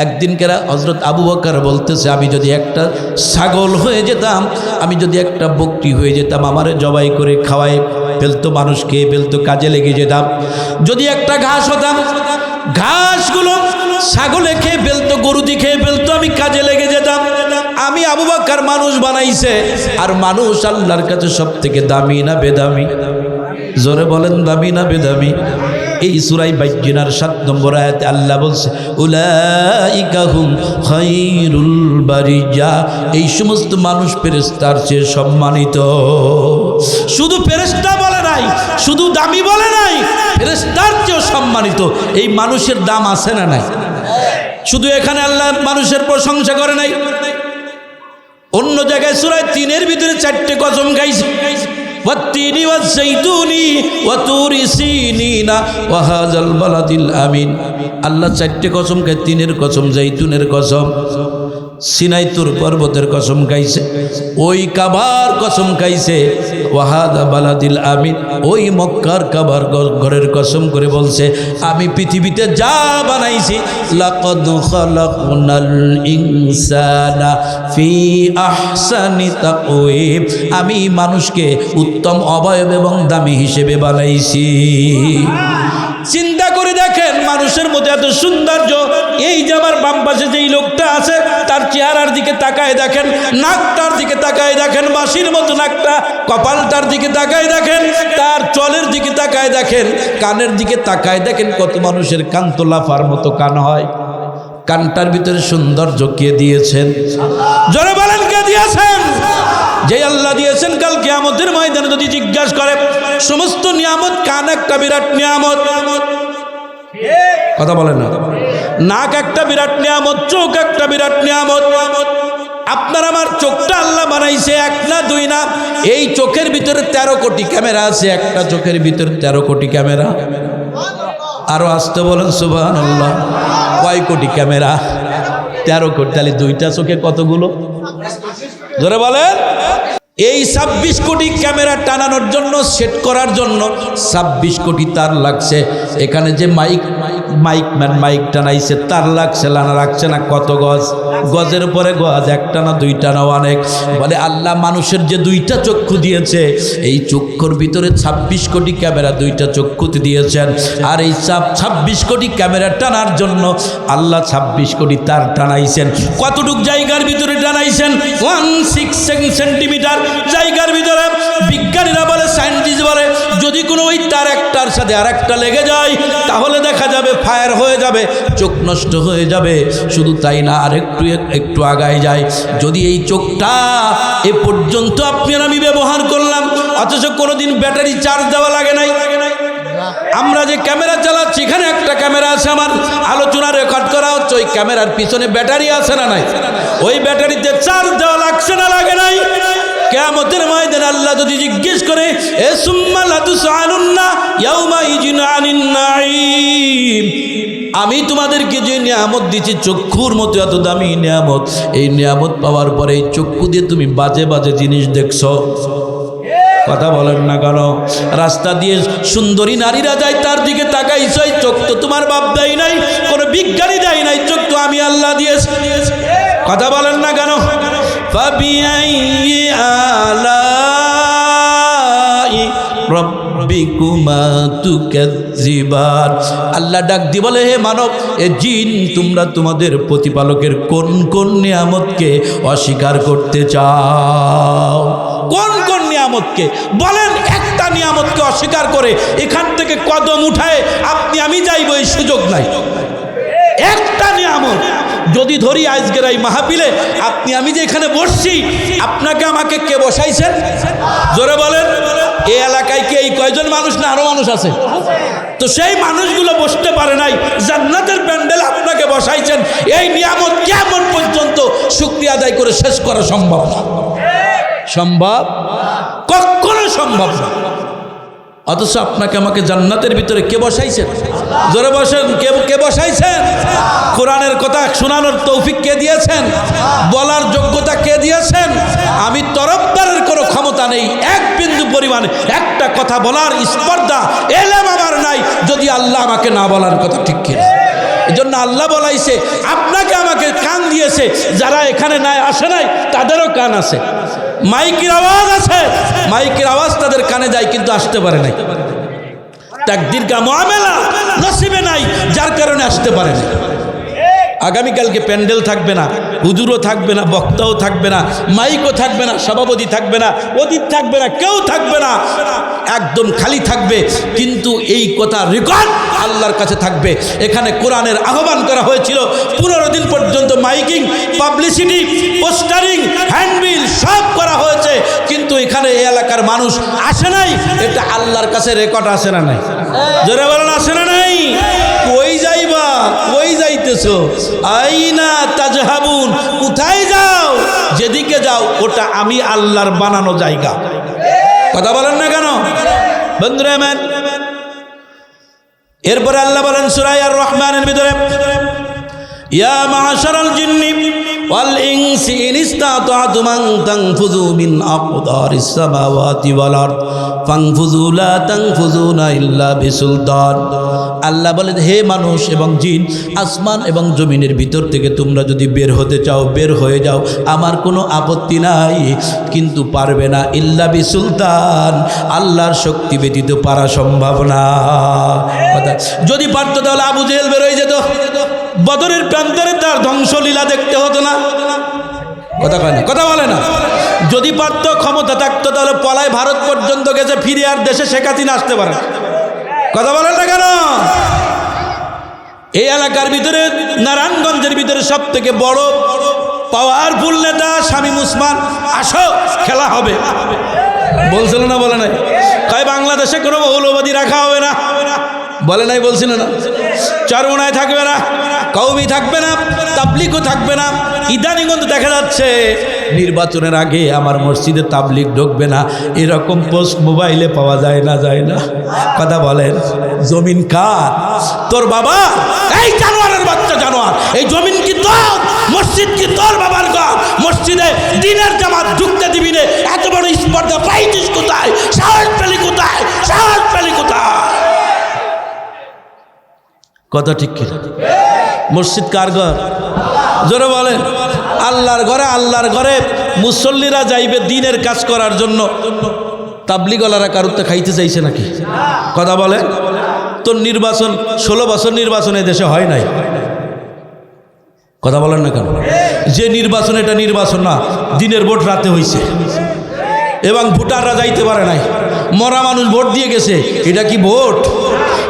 একদিন কেরা হযরত আবু বকর বলতেছে, আমি যদি একটা ছাগল হয়ে যেতাম, আমি যদি একটা বকরি হয়ে যেতাম, আমারে জবাই করে খাওয়াই ফেলতো, মানুষ খেয়ে ফেলতো, কাজে লেগে যেতাম। যদি একটা ঘাস হতাম, ঘাসগুলো ছাগলে খেয়ে ফেলতো, গরুদি খেয়ে ফেলতো, আমি কাজে লেগে যেতাম। আমি আবু বকর মানুষ বানাইছে, আর মানুষ আল্লাহর কাছে সব থেকে দামি না বেদামি? জোরে বলেন, দামি না বেদামি? এই সূরা বাইয়িনার 7 নম্বর আয়াতে আল্লাহ বলছে, উলাইকা হুম খায়রুল বারিয়া, এই সমস্ত মানুষ ফেরেশতার চেয়ে সম্মানিত। শুধু ফেরেশতা বলে নাই, শুধু দামি বলে নাই, ফেরেশতার চেয়েও সম্মানিত। এই মানুষের দাম আছে না নাই? শুধু এখানে আল্লাহ মানুষের প্রশংসা করে নাই, অন্য জায়গায় সূরা 3-এর ভিতরে 4টে কসম গাইছে। والتين والزيتون وطور سينين وهذا البلد الأمين। আল্লাহ 4টে কসম খায়, 3-এর কসম, জৈতুনের কসম, সিনাই তুর পর্বতের কসম খাইছে, ওই কাবার কসম খাইছে, ওয়াহাদা বালাদিল আমিন, ওই মক্কার কাবার ঘরের কসম করে বলছে, আমি পৃথিবীতে যা বানাইছি, লাকাদ খালাকনাল ইনসানা ফি আহসানি তাকওয়িম, আমি মানুষকে উত্তম অবয়ব এবং দামি হিসেবে বানাইছি। চিন্তা করে দেখেন, মানুষের মধ্যে এত সৌন্দর্য। এই যে আমার বাম পাশে যেই লোকটা আছে, তার চেহারার দিকে তাকায় দেখেন, নাকটার দিকে তাকায় দেখেন, বাঁশির মতো নাকটা, কপালটার দিকে তাকায় দেখেন, তার চলের দিকে তাকায় দেখেন, কানের দিকে তাকায় দেখেন, কত মানুষের কান তো লাফার মতো কান হয়। কানটার ভিতরে সৌন্দর্য কে দিয়েছেন? জোরে বলেন, কে দিয়েছেন? যে আল্লাহ দিয়েছেন, কাল কিয়ামতের ময়দানে যদি জিজ্ঞাসা করে, সমস্ত নিয়ামত, কান একটা বিরাট নিয়ামত, কথা বলেন না, নাক একটা বিরাট নিয়ামত, চোখ একটা বিরাট নিয়ামত। আপনার আমার চোখটা আল্লাহ বানাইছে 1 না 2 না, এই চোখের ভিতরে 13 কোটি ক্যামেরা আছে, একটা চোখের ভিতরে 13 কোটি ক্যামেরা। আরো আসতে বলেন সুবহানাল্লাহ। কয় কোটি ক্যামেরা? 13 কোটি। তাহলে 2টা চোখে কতগুলো? জোরে বলেন। এই 26 কোটি ক্যামেরা টানানোর জন্য, সেট করার জন্য 26 কোটি তার লাগছে। এখানে যে মাইকম্যান মাইক টানাইছে, তার লাগছে না রাখছে না কত গজ? গজের পরে গজ, 1টা না 2টা না অনেক। বলে আল্লাহ মানুষের যে 2টা চক্ষু দিয়েছে, এই চক্ষুর ভিতরে 26 কোটি ক্যামেরা 2টা চক্ষুতে দিয়েছেন। আর এই 26 কোটি ক্যামেরা টানার জন্য আল্লাহ 26 কোটি তার টানাইছেন। কতটুক জায়গার ভিতরে টানাইছেন? 1.6 সেন্টিমিটার জায়গার ভিতরে। বিজ্ঞানীরা বলে, সায়েন্টিস্ট বলে, যদি কোনো ওই তার একটার সাথে আর একটা লেগে যায় তাহলে দেখা যাবে ফায়ার হয়ে যাবে, চোখ নষ্ট হয়ে যাবে। শুধু তাই না, আর একটু আগায় যায়, যদি এই চোখটা এ পর্যন্ত আপনি আর আমি ব্যবহার করলাম অথচ কোনোদিন ব্যাটারি চার্জ দেওয়া লাগে নাই। আমরা যে ক্যামেরা চালাচ্ছি, এখানে একটা ক্যামেরা আছে, আমার আলোচনা রেকর্ড করা হচ্ছে, ওই ক্যামেরার পিছনে ব্যাটারি আছে না নাই? ওই ব্যাটারিতে চার্জ দেওয়া লাগছে না লাগে নাই? কিয়ামতের ময়দানে আল্লাহ যদি জিজ্ঞেস করে এ সুম্মা লাতুসআলুন্না ইয়াউমাইযিন আনিন নাঈম, আমি তোমাদেরকে যে নিয়ামত দিচ্ছি চক্ষুর মতো এত দামি নিয়ামত, এই নিয়ামত পাওয়ার পরে এই চক্ষু দিয়ে তুমি বাজে বাজে জিনিস দেখছো। কথা বলেন না কেন? রাস্তা দিয়ে সুন্দরী নারীরা যায়, তার দিকে তাকাইছো, এই চোখ তো তোমার বাপ দেয় নাই, কোনো বিজ্ঞানী দেয় নাই, চোখ তো আমি আল্লাহ দিয়েছি। কথা বলেন না কেন? ফাবিআইয়ি আলাই রাব্বিকুমা তুকাজ্জিবান। আল্লাহ ডাক দিয়ে বলে, হে মানব, এ জিন, তোমরা তোমাদের প্রতিপালকের কোন কোন নিয়ামতকে অস্বীকার করতে চাও? কোন কোন নিয়ামতকে বলেন? একটা নিয়ামতকে অস্বীকার করে এখান থেকে কদম উঠায় আপনি আমি যাইব এই সুযোগ নাই। একটা নিয়ামত যদি ধরি আজকের এই মাহফিলে, আপনি আমি যে এখানে বসছি, আপনাকে আমাকে কে বসাইছেন? জোরে বলেন। এই এলাকায় কি এই কয়জন মানুষ না আরো মানুষ আছে? তো সেই মানুষগুলো বসতে পারে নাই, জান্নাতের প্যান্ডেল আপনাকে বসাইছেন। এই নিয়ামত কেমন পর্যন্ত শুকরিয়া আদায় করে শেষ করা সম্ভব না? সম্ভব? কখনো সম্ভব না। অথচ আপনাকে আমাকে জান্নাতের ভিতরে কে বসাইছেন? জোরে বসেন, কে বসাইছেন? কোরআনের কথা শোনানোর তৌফিক কে দিয়েছেন? বলার যোগ্যতা কে দিয়েছেন? আমি তরফদারের কোনো ক্ষমতা নেই, এক বিন্দু পরিমাণে একটা কথা বলার স্পর্ধা এলেম আমার নাই, যদি আল্লাহ আমাকে না বলার কথা ঠিক কিনা। এই জন্য আল্লাহ বলাইছে, আপনাকে আমাকে কান দিয়েছে, যারা এখানে নাই আসে নাই তাদেরও কান আছে, মাইকের আওয়াজ আছে, মাইকের আওয়াজ তাদের কানে যায় কিন্তু আসতে পারে নাই। তাকদীর কা মুআমেলা নসিবে নাই, যার কারণে আসতে পারে না। আগামীকালকে প্যান্ডেল থাকবে না, হুজুরও থাকবে না, বক্তাও থাকবে না, মাইকও থাকবে না, সভাপতি থাকবে না, অতীত থাকবে না, কেউ থাকবে না, একদম খালি থাকবে। কিন্তু এই কথা রেকর্ড আল্লাহর কাছে থাকবে। এখানে কোরআনের আহ্বান করা হয়েছিল, 15 দিন পর্যন্ত মাইকিং, পাবলিসিটি, পোস্টারিং, হ্যান্ডবিল সব করা হয়েছে, কিন্তু এখানে এই এলাকার মানুষ আসে নাই। এটা আল্লাহর কাছে রেকর্ড আসে না নাই? জোরে বলেন, আসে না নাই? কই যাইবা? কই যাইতেছো? আইনা তাজহাবুন, কোথায় যাও? যেদিকে যাও ওটা আমি আল্লাহর বানানো জায়গা। কথা বলেন না কেন বন্ধুরা আমার? এরপরে আল্লাহ বলেন সূরা আর রহমানের ভিতরে, ইয়া মাশারাল জিন্নি ওয়াল ইনসি ইন ইসতাতা'তুম আন তানফুযু মিন আকদারিস সামাওয়াতি ওয়াল আরদ ফানফুযু লা তানফুযুনা ইল্লা বিসুলতান। আল্লাহ বলেন, হে মানুষ এবং জিন, আসমান এবং জমিনের ভিতর থেকে তোমরা যদি বের হতে চাও বের হয়ে যাও, আমার কোনো আপত্তি নাই, কিন্তু পারবে না ইল্লা বিসুলতান, আল্লাহর শক্তি ব্যতীত পারা সম্ভব না। কথা, যদি পারতো তাহলে আবু জেহেল বের হয়ে যেত, বদরের প্রান্তরে তার ধ্বংসলীলা দেখতে হতো না। কথা কয় না, কথা বলে না। যদি পারতো, ক্ষমতা থাকতো, তাহলে পলায় ভারত পর্যন্ত গেছে, ফিরে আর দেশে শেখ হাসিনা আসতে পারে। কথা বলেন না কেন? এই এলাকার ভিতরে, নারায়ণগঞ্জের ভিতরে সব থেকে বড় পাওয়ারফুল নেতা শামীম ওসমান, আসো খেলা হবে বলছিল না? বলে নাই? কয় বাংলাদেশে কোনো মৌলবাদী রাখা হবে না, বলে নাই? বলছিল না? চরমোনায় থাকবে না, কওমি থাকবে না, তাবলিগও থাকবে না। ইদানিং কিন্তু দেখা যাচ্ছে নির্বাচনের আগে আমার মসজিদে তাবলিগ ঢুকবে না, এরকম পোস্ট মোবাইলে পাওয়া যায় না, যায় না? কথা বলেন, জমিন কার? তোর বাবা? এই জানোয়ারের বাচ্চা জানোয়ার, এই জমিন কি তোর? মসজিদ কি তোর বাবার ঘর? মসজিদে দিনের জামাত ঢুকতে দিবি না, এত বড় স্পর্ধা পাইছিস কোথায়? সাহস পেলি কোথায়? সাহস পেলি কোথায়? কথা ঠিক কিনা? মসজিদ কার ঘর? জোরে বলেন। আল্লাহর ঘরে। আল্লাহর ঘরে মুসল্লিরা যাইবে দিনের কাজ করার জন্য, তাবলিগওয়ালারা কারুতে খাইতে চাইছে নাকি? কথা বলে। তোর নির্বাচন 16 বছর নির্বাচনে দেশে হয় নাই, কথা বলেন না কেন? যে নির্বাচন, এটা নির্বাচন না, দিনের ভোট রাতে হয়েছে এবং ভোটাররা যাইতে পারে নাই। মরা মানুষ ভোট দিয়ে গেছে, এটা কি ভোট?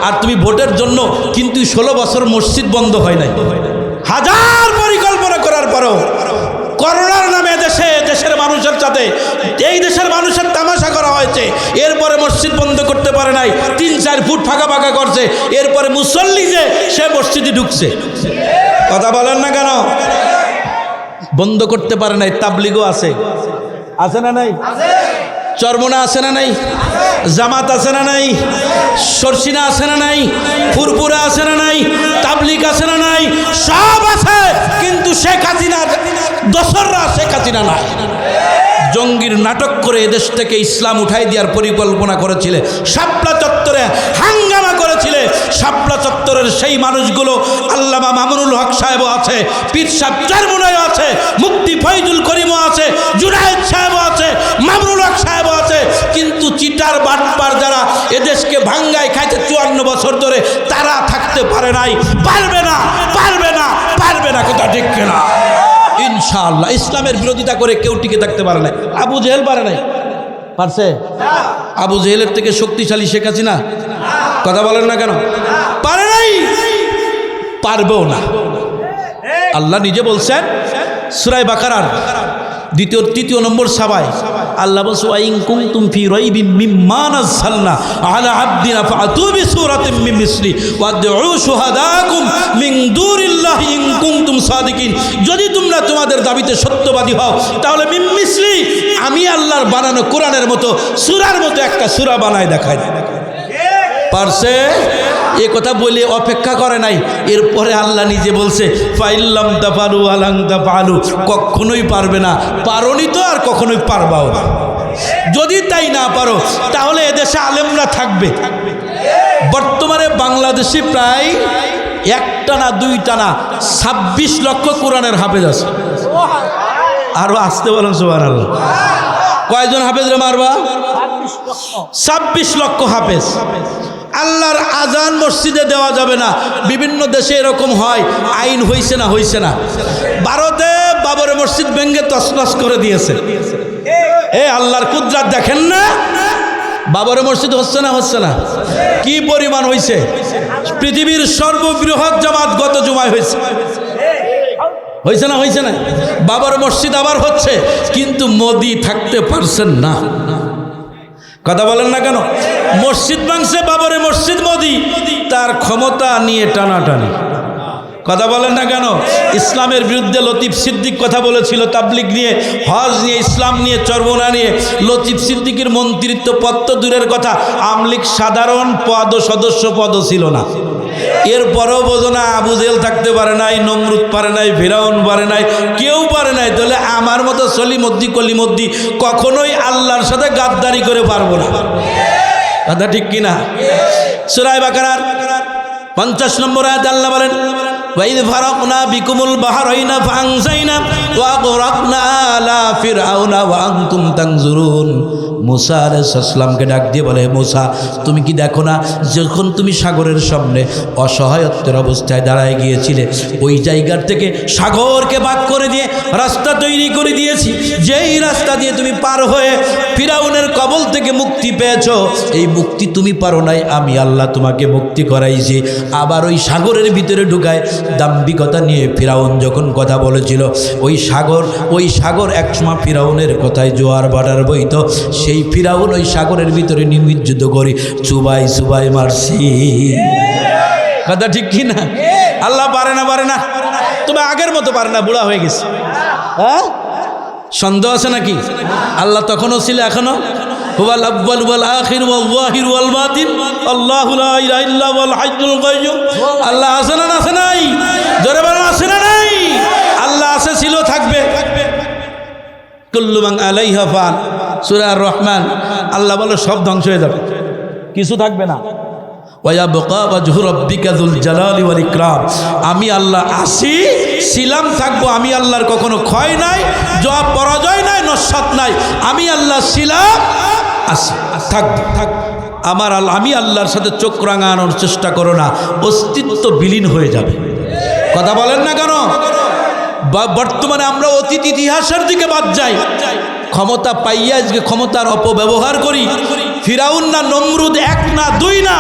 আর তুমি ভোটের জন্য কিন্তু 16 বছর মসজিদ বন্ধ হয় নাই, হাজার পরিকল্পনা করার পরেও করোনার নামে দেশের মানুষের সাথে এই দেশের মানুষের তামাশা করা হয়েছে, এরপরে মসজিদ বন্ধ করতে পারে নাই, 3-4 ফুট ফাঁকা ফাঁকা করছে, এরপরে মুসল্লি যে সে মসজিদে ঢুকছে। কথা বলেন না কেন? বন্ধ করতে পারে নাই। তাবলিগও আছে, আছে না নাই? চরমোনা আছে না নাই? জামাত আছে না নাই? সরসিনা আছে না নাই? ফুরপুরা আছে না নাই? তাবলিগ আছে না নাই? সব আছে, কিন্তু শেখ হাসিনা দোসররা শেখ হাসিনা নাই। জঙ্গির নাটক করে এদেশ থেকে ইসলাম উঠাই দেওয়ার পরিকল্পনা করেছিলে, শাপলা চত্বরে হাঙ্গামা করেছিলে। শাপলা চত্বরের সেই মানুষগুলো আল্লামা মামুনুল হক সাহেবও আছে, পীর সাহেব চরমোনায়ও আছে, মুফতি ফয়জুল করিমও আছে, জুনায়েদ সাহেবও আছে, মামুনুল হক সাহেবও আছে, কিন্তু চিটার বাটপার যারা এদেশকে ভাঙ্গায় খাইতে 54 বছর ধরে, তারা থাকতে পারে নাই, পারবে না, পারবে না, পারবে না। কথা ঠিক কিনা? ইনশাআল্লাহ ইসলামের বিরোধিতা করে কেউ টিকে থাকতে পারে না। আবু জেহেল পারে নাই? পারছে? আবু জেহেলের থেকে শক্তিশালী শেখ হাসিনা? কথা বলেন না কেন? পারে নাই, পারবেও না। আল্লাহ নিজে বলছেন সূরা বাকারার 2-3 নম্বর সাবায় আল্লাহ বলছে, ওয়া ইন কুনতুম ফি রাইবিম মিম্মা নাযালনা আলা আবদিনা ফাতু বিসূরাতিন মিন মিসলি ওয়াদউ শুহাদাকুম মিন দুনিল্লাহি ইন কুনতুম সাদিকিন। যদি তোমরা তোমাদের দাবিতে সত্যবাদী হও, তাহলে মিন মিসলি, আমি আল্লাহর বানানো কোরআনের মতো সূরার মতো একটা সূরা বানায় দেখায়। পারছে? এ কথা বলে অপেক্ষা করে নাই, এরপরে আল্লাহ নিজে বলছে, ফাইল্লাম তাফালু আলাং তাফালু, কখনোই পারবে না, পারোনি তো আর কখনোই পারবাও না। যদি তাই না পারো, তাহলে এদেশে আলেমরা থাকবে। বর্তমানে বাংলাদেশে প্রায় 1টা না 2টা না 26 লক্ষ কোরআনের হাফেজ আছে। আরো আসতে বলেন সুবহানাল্লাহ। কয়জন হাফেজ রে মারবা? 26 লক্ষ হাফেজ। আল্লাহর আজান মসজিদে দেওয়া যাবে না। বিভিন্ন দেশে এরকম হয়, আইন হয়েছে না? হয়েছে না? ভারতে বাবর মসজিদ ভেঙে তছনছ করে দিয়েছে। আল্লাহর কুদরত দেখেন না? বাবর মসজিদ হচ্ছে না? হচ্ছে না? কি পরিমাণ হয়েছে? পৃথিবীর সর্ববৃহৎ জামাত গত জুমায় হয়েছে। হয়েছে না? হয়েছে না? বাবর মসজিদ আবার হচ্ছে, কিন্তু মোদি থাকতে পারছেন না। কথা বলেন না কেন? মসজিদ ভাঙছে বাবরে মসজিদ, মোদি তার ক্ষমতা নিয়ে টানাটানি। কথা বলেন না কেন? ইসলামের বিরুদ্ধে লতিফ সিদ্দিক কথা বলেছিল, তাবলিগ নিয়ে, হজ নিয়ে, ইসলাম নিয়ে, চরমোনা নিয়ে। লতিফ সিদ্দিকের মন্ত্রিত্ব পদ তো দূরের কথা, আমলিগ সাধারণ পদ ও সদস্য পদও ছিল না। এরপরও বোঝো না, আবু জেহেল থাকতে পারে নাই, নমরুদ পারে নাই, ফিরাউন পারে নাই, কেউ পারে নাই। তাহলে আমার মতো সলিমদ্দি কলিমদ্দি কখনোই আল্লাহর সাথে গাদ্দারি করে পারবো না। কথা ঠিক কিনা? সূরা বাকারার 50 নম্বর আয়াত আল্লাহ বলেন, ওয়াইদ ফারাকনা বিকুমুল বাহরাইনা ফাআনজাইনা ওয়া আগরাকনা আলা ফিরআউনা ওয়া আনতুম তানজুরুন। মুসা আলাইহিস সালামকে ডাক দিয়ে বলে, মুসা তুমি কি দেখো না, যখন তুমি সাগরের সামনে অসহায়ত্বের অবস্থায় দাঁড়ায় গিয়েছিলে, ওই জায়গার থেকে সাগরকে ভাগ করে দিয়ে রাস্তা তৈরি করে দিয়েছি। যেই রাস্তা দিয়ে তুমি পার হয়ে ফিরআউনের কবল থেকে মুক্তি পেয়েছো, এই মুক্তি তুমি পারো নাই, আমি আল্লাহ তোমাকে মুক্তি করাইছি। আবার ওই সাগরের ভিতরে ঢুকায় দাম্ভিকতা নিয়ে ফিরাউন যখন কথা বলেছিল, ওই সাগর একসময় ফিরাউনের কথায় জোয়ার ভাটার বইত। সেই ফিরাউন ওই সাগরের ভিতরে নির্যুদ্ধ করে চুবাই চুবাই মারছি। কথা ঠিক কি না? আল্লাহ পারে না? পারে না? তবে আগের মতো পারে না, বুড়া হয়ে গেছে। হ্যাঁ, সন্দেহ আছে নাকি? আল্লাহ তখনও ছিল, এখনো। হুয়াল আউয়াল ওয়াল আখির ওয়াল যাহির ওয়াল বাতিন, আল্লাহু লা ইলাহা ইল্লা হুয়াল হাইয়ুল কাইয়্যুম। আল্লাহ আছে না? আছে নাই? জোরে বলেন, আছে না নাই? আল্লাহ আছে, ছিল, থাকবে। কুল্লু মান আলাইহা ফান, সূরা আর-রহমান। আল্লাহ বলে সব ধ্বংস হয়ে যাবে, কিছু থাকবে না। ওয়া ইয়াবকা ওয়াজহু রাব্বিকা যুল জালালি ওয়াল ইকরাম। আমি আল্লাহ আছি, ছিলাম, থাকবো। আমি আল্লাহর কখনো ক্ষয় নাই, জবাব পরাজয় নাই, নস্যাৎ নাই। আমি আল্লাহ ছিলাম, আছি, থাকবো। আমি আল্লাহর সাথে চোখ রাঙানোর চেষ্টা করো না, অস্তিত্ব বিলীন হয়ে যাবে। কথা বলেন না কেন? বর্তমানে আমরা অতীত ইতিহাসের দিকে বাদ যাই, ক্ষমতা পাইয়া আজকে ক্ষমতার অপব্যবহার করি। ফিরাউন না নমরুদ, এক না দুই না,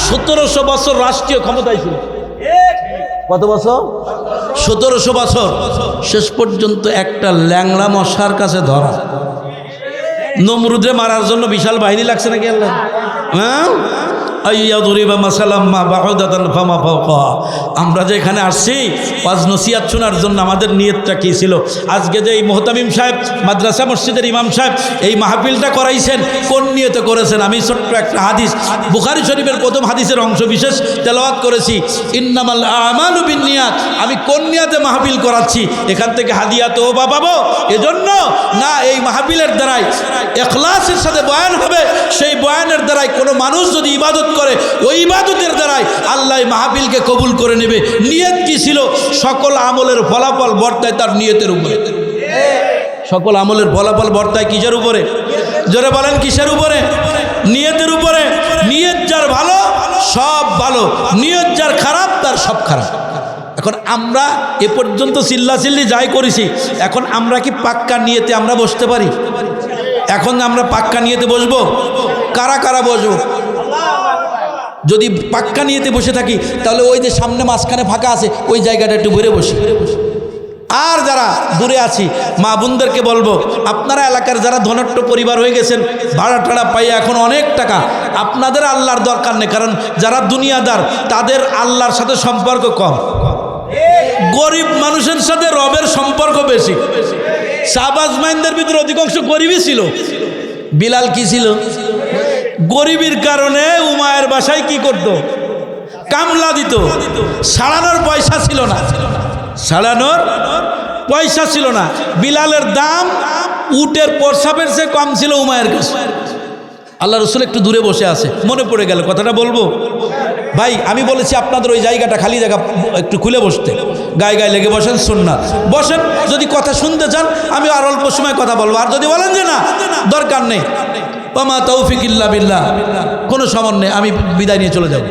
1700 বছর রাষ্ট্রীয় ক্ষমতায় ছিল। কত বছর? 1700 বছর। শেষ পর্যন্ত একটা ল্যাংড়া মশার কাছে ধরা। নমরুদে মারার জন্য বিশাল বাহিনী লাগছে নাকি আল্লাহ? হ্যাঁ, আমরা যে এখানে আসছি ওয়াজ নসিহত শোনার জন্য, আমাদের নিয়তটা কি ছিল? আজকে যে এই মোহতামিম সাহেব, মাদ্রাসা মসজিদের ইমাম সাহেব এই মাহফিলটা করাইছেন, কোন নিয়তে করেছেন? আমি ছোট্ট একটা হাদিস, বুখারী শরীফের প্রথম হাদিসের অংশ বিশেষ তেলাওয়াত করেছি, ইন্নামাল আমালু বিন্নিয়াত। আমি কোন নিয়তে মাহফিল করাচ্ছি? এখান থেকে হাদিয়া তো পাবো, এজন্য না এই মাহফিলের দ্বারাই ইখলাসের সাথে বয়ান হবে, সেই বয়ানের দ্বারাই কোনো মানুষ যদি ইবাদত করে, ওই ইবাদতের দ্বারাই আল্লাহ মাহফিলকে কবুল করে নেবে। নিয়ত কি ছিল? সকল আমলের ফলাফল বর্তায় তার নিয়তের উপরে। সকল আমলের ফলাফল বর্তায় কিসের উপরে? জোরে বলেন, কিসের উপরে? নিয়তের উপরে। নিয়ত যার ভালো সব ভালো, নিয়ত যার খারাপ তার সব খারাপ। এখন আমরা এ পর্যন্ত চিল্লাচিল্লি যাই করেছি, এখন আমরা কি পাক্কা নিয়তে আমরা বসতে পারি? এখন আমরা পাক্কা নিয়তে বসবো? কারা কারা বসবো? যদি পাক্কা নিয়তে বসে থাকি তাহলে ওই যে সামনে মাঝখানে ফাঁকা আছে ওই জায়গাটা একটু ঘুরে বসি। আর যারা দূরে আছি মা বোনদেরকে বলবো, আপনারা এলাকার যারা ধনাঢ্য পরিবার হয়ে গেছেন, ভাড়া টাড়া পাইয়া এখন অনেক টাকা, আপনাদের আল্লাহর দরকার নেই, কারণ যারা দুনিয়াদার তাদের আল্লাহর সাথে সম্পর্ক কম। গরিব মানুষের সাথে রবের সম্পর্ক বেশি। শাহবাজ মাইনদের ভিতরে অধিকাংশ গরিবই ছিল। বিলাল কি ছিল? গরিবের কারণে উমায়ের বাসায় কি করত? কামলা দিত। সাড়ানোর পয়সা ছিল না, সাড়ানোর পয়সা ছিল না। বিলালের দাম উটের প্রসাবের চেয়ে কম ছিল উমায়ের কাছে। আল্লাহ রসুল একটু দূরে বসে আছে, মনে পড়ে গেল কথাটা বলবো। ভাই আমি বলেছি আপনাদের ওই জায়গাটা খালি জায়গা, একটু খুলে বসতে, গায়ে গায়ে লেগে বসেন, সুন্নাত বসেন। যদি কথা শুনতে চান আমি আর অল্প সময় কথা বলবো, আর যদি বলেন যে না দরকার নেই, ওমা তৌফিক ইল্লা বিল্লাহ, কোনো সমন্বয়, আমি বিদায় নিয়ে চলে যাব।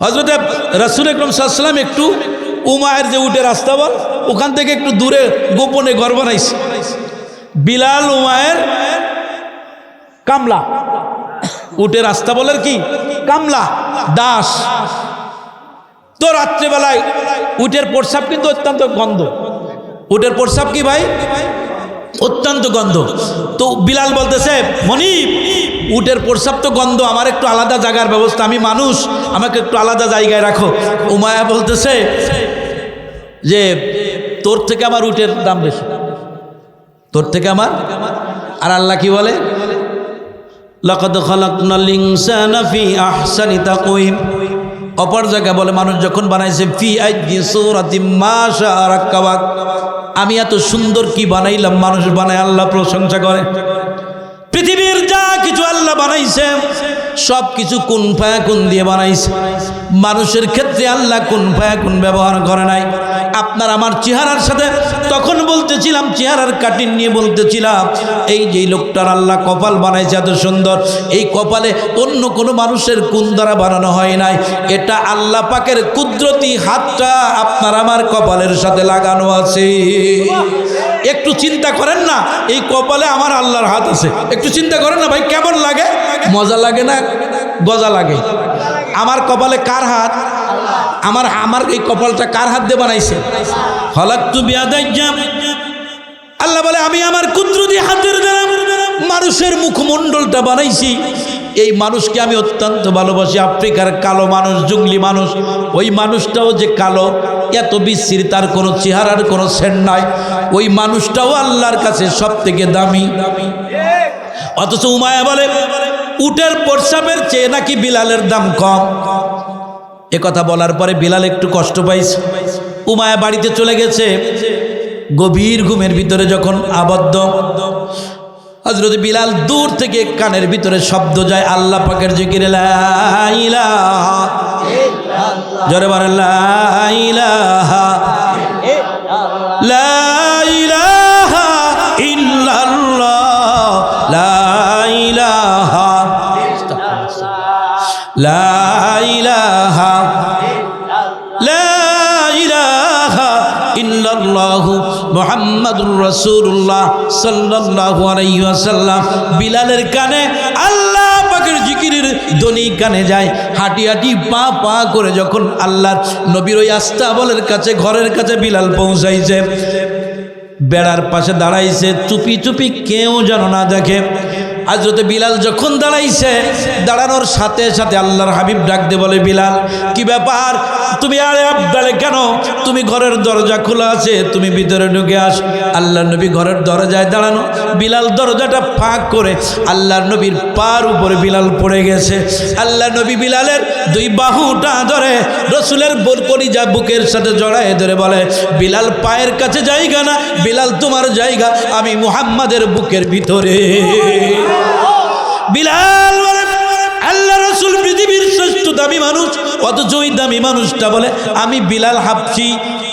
হযরত রাসূল আকরাম সাল্লাল্লাহু আলাইহি ওয়াসাল্লাম একটু উমায়ের যে উটের রাস্তা বল, ওখান থেকে একটু দূরে গোপনে ঘর বানাইছে। বিলাল উমায়ের কামলা, উটের রাস্তা বলের কি কামলা, দাস। তো রাত্রেবেলায় উটের প্রস্রাব কিন্তু অত্যন্ত গন্ধ। উটের প্রস্রাব কি ভাই? অত্যন্ত গন্ধ। তো বিলাল বলতেছে, মনিব উটের প্রস্রাব তো গন্ধ, আমার একটু আলাদা জায়গার ব্যবস্থা, আমি মানুষ, আমাকে একটু আলাদা জায়গায় রাখো। উমায়া বলতেছে যে তোর থেকে আমার উটের দাম বেশি, তোর থেকে আমার। আর আল্লাহ কি বলে? লাকাদ খালাকনাল ইনসানা ফি আহসানি তাকওয়িম। অপর জায়গা বলে মানুষ যখন বানাইছে ফি আইয়ি সূরাতিম মা শাআ রাক্কাবাক, আমি এত সুন্দর কি বানাইলাম। মানুষ বানায় আল্লাহ প্রশংসা করে। পৃথিবীর যা কিছু আল্লাহ বানাইছে সব কিছু কুন ফায়াকুন দিয়ে বানাইছে। মানুষের ক্ষেত্রে আল্লাহ কুন ফায়াকুন ব্যবহার করে নাই। আপনার আমার চেহারার সাথে তখন বলতেছিলাম, চেহারার কাটিং নিয়ে বলতেছিলাম, এই যে লোকটার আল্লাহ কপাল বানাইছে এত সুন্দর, এই কপালে অন্য কোনো মানুষের কুন দ্বারা বানানো হয় নাই। এটা আল্লাহ পাকের কুদরতি হাতটা আপনার আমার কপালের সাথে লাগানো আছে। একটু চিন্তা করেন না, এই কপালে আমার আল্লাহর হাত আছে। একটু চিন্তা করেন না ভাই, কেমন লাগে? মজা লাগে না গজা লাগে? আমার কপালে কার হাত? আমার এই কপালটা কার হাত দিয়ে বানাইছে? খালাকতু বিয়াদাইয়া, আল্লাহ বলে আমি আমার কুদরতি হাতের দ্বারা মানুষের মুখমণ্ডলটা বানাইছি। এই মানুষকে আমি অত্যন্ত ভালোবাসি। আফ্রিকার কালো মানুষ, জঙ্গলি মানুষ, ওই মানুষটাও যে কালো, এত বিশ্রী, তার কোনো চেহারার কোনো সেন্ট নাই, ওই মানুষটাও আল্লাহর কাছে সব থেকে দামি। অথচ উমায়া বলে উটের প্রস্রাবের চেয়ে নাকি বিলালের দাম কম। এ কথা বলার পরে বিলাল একটু কষ্ট পাইছে। উমায়া বাড়িতে চলে গেছে। গভীর ঘুমের ভিতরে যখন আবদ্ধ, হযরত বিলাল দূর থেকে কানের ভিতরে শব্দ যায় আল্লাহ পাকের জিকির, লা ইলাহা ইল্লাল্লাহ, জোরে বলেন লা ইলাহা ইল্লাল্লাহ, লা ইলাহা ইল্লাল্লাহ, লা ইলাহা ইল্লাল্লাহ, লা ইলাহা ইল্লাল্লাহ, লা ইলাহা ইল্লাল্লাহু মুহাম্মাদুর রাসূলুল্লাহ সাল্লাল্লাহু আলাইহি ওয়াসাল্লাম। বিলালের কানে আল্লাহ পাকের জিকিরের ধ্বনি কানে যায়। হাঁটি হাঁটি পা পা করে যখন আল্লাহর নবীর ওই আস্তাবলের কাছে, ঘরের কাছে বিলাল পৌঁছাইছে, বেড়ার পাশে দাঁড়াইছে, চুপি চুপি কেউ যেন না দেখে। হযরত বিলাল যখন দাঁড়াইছে, দাঁড়ানোর সাথে সাথে আল্লাহর হাবিব ডাক দিয়ে বলে, বিলাল কি ব্যাপার, তুমি আরে আবদালে কেন? তুমি ঘরের দরজা খোলা আছে, তুমি ভিতরে ঢুকে আস। আল্লাহর নবী ঘরের দরজায় দাঁড়ানো, বিলাল দরজাটা ফাঁক করে আল্লাহর নবীর পার উপরে বিলাল পড়ে গেছে। আল্লাহর নবী বিলালের দুই বাহুটা ধরে রসুলের কলিজা বুকের সাথে জড়ায় ধরে বলে, বিলাল পায়ের কাছে জায়গা না, বিলাল তোমার জায়গা আমি মুহাম্মাদের বুকের ভিতরে। বিলাল বলে, আল্লাহ রসুল পৃথিবীর শ্রেষ্ঠ দামি মানুষ, অথচ ওই দামি মানুষটা বলে আমি বিলাল হাবশি,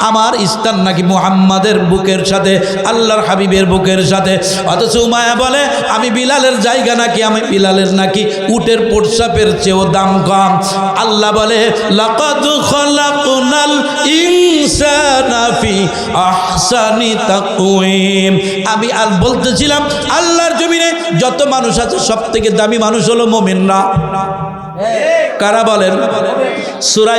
আমার স্থান নাকি মুহাম্মাদের বুকের সাথে, আল্লাহর হাবিবের বুকের সাথে। অথচ উমায়া বলে আমি বিলালের জায়গা নাকি, আমি বিলালের নাকি উটের প্রস্রাবের চেয়েও দাম কম। আল্লাহ বলে লাকাদ খালাকনাল ইনসানা ফি আহসানি তাকওয়িম। আমি আর বলতেছিলাম আল্লাহর জমিনে যত মানুষ আছে সব থেকে দামি মানুষ হলো মুমিনরা। কারা বলেন? সূরা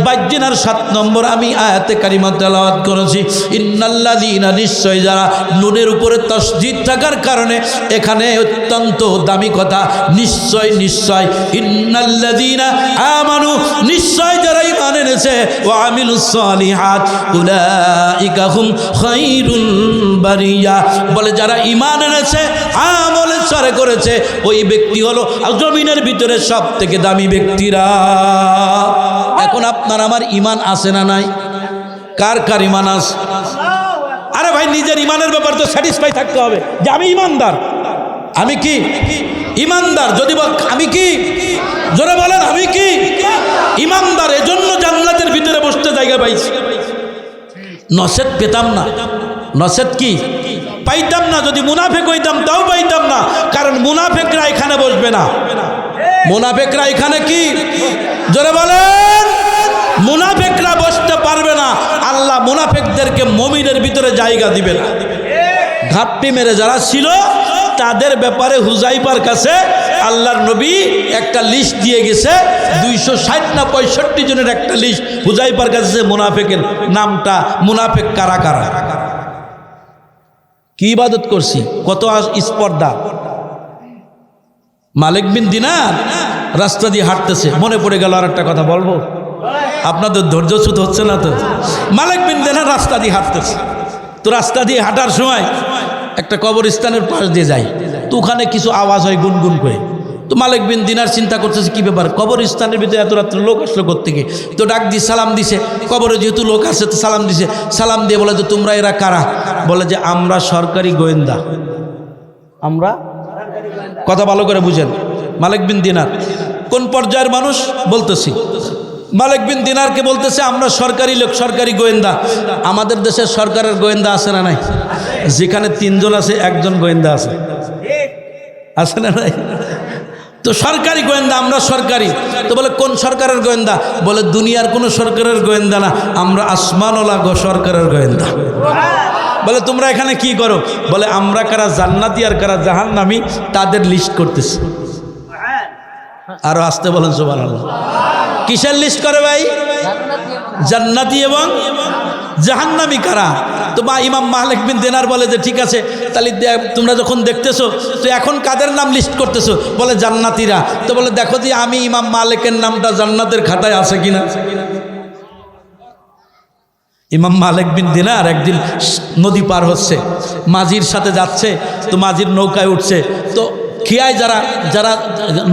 বাজ্জিনার 7 নম্বর আমি আয়াতে কারিমা তেলাওয়াত করেছি। ইন্নাল্লাযীনা, নিশ্চয় যারা, নুনের উপরে তাসদীদ থাকার কারণে এখানে অত্যন্ত দামি কথা, নিশ্চয় নিশ্চয়। ইন্নাল্লাযীনা আমানু, নিশ্চয় যারা ঈমান এনেছে, ওয়া আমিলুস সালিহাত উলাইকা হুম খায়রুল বারিয়া। বলে যারা ঈমান এনেছে, আমল সারে করেছে, ওই ব্যক্তি হলো জমিনের ভিতরে সব থেকে দামি ব্যক্তিরা। এখন আপনার আমার ঈমান আছে না নাই? কার কার ঈমান আছে? আরে ভাই, নিজের ঈমানের ব্যাপারে তো স্যাটিসফাই থাকতে হবে যে আমি ঈমানদার। আমি কি ঈমানদার? যদি আমি কি, জোরে বলেন আমি কি ঈমানদার? এজন্য জান্নাতের ভিতরে বসতে জায়গা পাইছি। নসেদ পেতাম না, নসেদ কি পাইতাম না। যদি মুনাফেক হইতাম তাও পাইতাম না, কারণ মুনাফেকরা এখানে বসবে না। মুনাফেকরা এখানে কি, জোরে বলেন, মুনাফেকরা বসতে পারবে না। আল্লাহ মুনাফেকদেরকে মুমিনের ভিতরে জায়গা দিবে না। ঘাপটি মেরে যারা ছিল তাদের ব্যাপারে হুজাইফার কাছে আল্লাহর নবী একটা লিস্ট দিয়ে গেছে, 260 না 65 জনের একটা লিস্ট হুজাইফার কাছে। মুনাফেকের নামটা, মুনাফেক কারা কারা, কি ইবাদত করছি, কত স্পর্ধা। মালিক বিন দিনার রাস্তা দিয়ে হাঁটতেছে, মনে পড়ে গেল আর একটা কথা বলবো, আপনাদের ধৈর্যচ্যুত হচ্ছে না তো? মালিক বিন দিনার রাস্তা দিয়ে হাঁটতেছে, তো রাস্তা দিয়ে হাঁটার সময় একটা কবরস্থানের পাশ দিয়ে যায়, তো ওখানে কিছু আওয়াজ হয় গুনগুন করে। তো মালিক বিন দিনার চিন্তা করতেছে কি ব্যাপার, কবরস্থানের ভিতরে এত রাত্রে লোক আসলো কোত্থেকে? তো ডাক দিয়ে সালাম দিছে, কবরে যেহেতু লোক আছে তো সালাম দিছে। সালাম দিয়ে বলে যে তোমরা এরা কারা? বলে যে আমরা সরকারি গোয়েন্দা। আমরা, কথা ভালো করে বুঝেন। মালিক বিন দিনার কোন পর্যায়ের মানুষ বলতেছি? মালিক বিন দিনারকে বলতেছে আমরা সরকারি লোক, সরকারি গোয়েন্দা। আমাদের দেশের সরকারের গোয়েন্দা আছে না নাই? যেখানে 3 জন আছে 1 জন গোয়েন্দা আছে, আছে না নাই? তো সরকারি গোয়েন্দা, আমরা সরকারি। তো বলে কোন সরকারের গোয়েন্দা? বলে দুনিয়ার কোনো সরকারের গোয়েন্দা না, আমরা আসমানওয়ালা সরকারের গোয়েন্দা। বলে তোমরা এখানে কি করো? বলে আমরা কারা জান্নাতি আর কারা জাহান্নামী তাদের লিস্ট করতেছি। আরো আসতে বলেন সুবহানাল্লাহ। কিসের লিস্ট করে ভাই? জান্নাতি এবং জাহান্নামী কারা। তো বা ইমাম মালিক বিন দিনার বলে যে ঠিক আছে, তাহলে তোমরা যখন দেখতেছো তো এখন কাদের নাম লিস্ট করতেছো? বলে জান্নাতীরা। তো বলে দেখো যে আমি ইমাম মালিকের নামটা জান্নাতের খাতায় আছে কিনা। ইমাম মালিক বিন দিনার একদিন নদী পার হচ্ছে, মাঝির সাথে যাচ্ছে, তো মাঝির নৌকায় উঠছে। তো খেয়ায় যারা যারা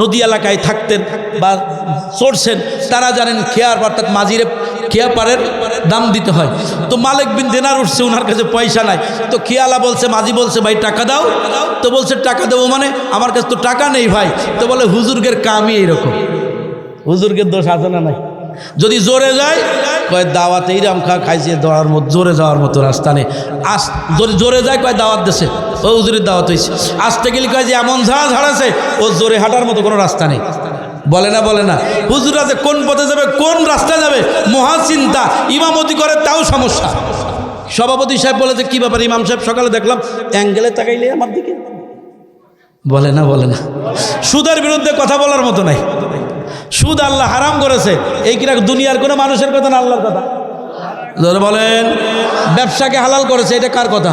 নদী এলাকায় থাকতেন বা চড়ছেন তারা জানেন খেয়ার অর্থাৎ মাঝিরে খেয়া পারের দাম দিতে হয়। তো মালিক বিন দিনার উঠছে, ওনার কাছে পয়সা নাই। তো খেয়ালা বলছে, মাঝি বলছে ভাই টাকা দাও। তো বলছে টাকা দেবো মানে? আমার কাছে তো টাকা নেই ভাই। তো বলে হুজুরগের কামই এইরকম, হুজুরগের দোষ আছে না নাই? যদি জোরে যায় কয় দাওয়াতে এইরাম খাইছে, দেওয়ার মতো জোরে যাওয়ার মতো রাস্তা নেই। যদি জোরে যায় কয় দাওয়াত দেশে, ও হুজুরের দাওয়াত হয়েছে। আসতে গেলে কয় যে এমন ঝাড়াছে ও জোরে হাঁটার মতো কোনো রাস্তা নেই। বলে না বলে না? হুজুর আছে কোন পথে যাবে, কোন রাস্তা যাবে, মহা চিন্তা। ইমামতি করে তাও সমস্যা। সভাপতি সাহেব বলেছে কি ব্যাপার ইমাম সাহেব সকালে দেখলাম অ্যাঙ্গেলে তাকাইলে আমার দিকে বলে না সুদের বিরুদ্ধে কথা বলার মতো নাই। সুদ আল্লাহ হারাম করেছে, এই কিনা দুনিয়ার কোনো মানুষের কথা না, আল্লাহর কথা। বলেন ব্যবসাকে হালাল করেছে, এটা কার কথা?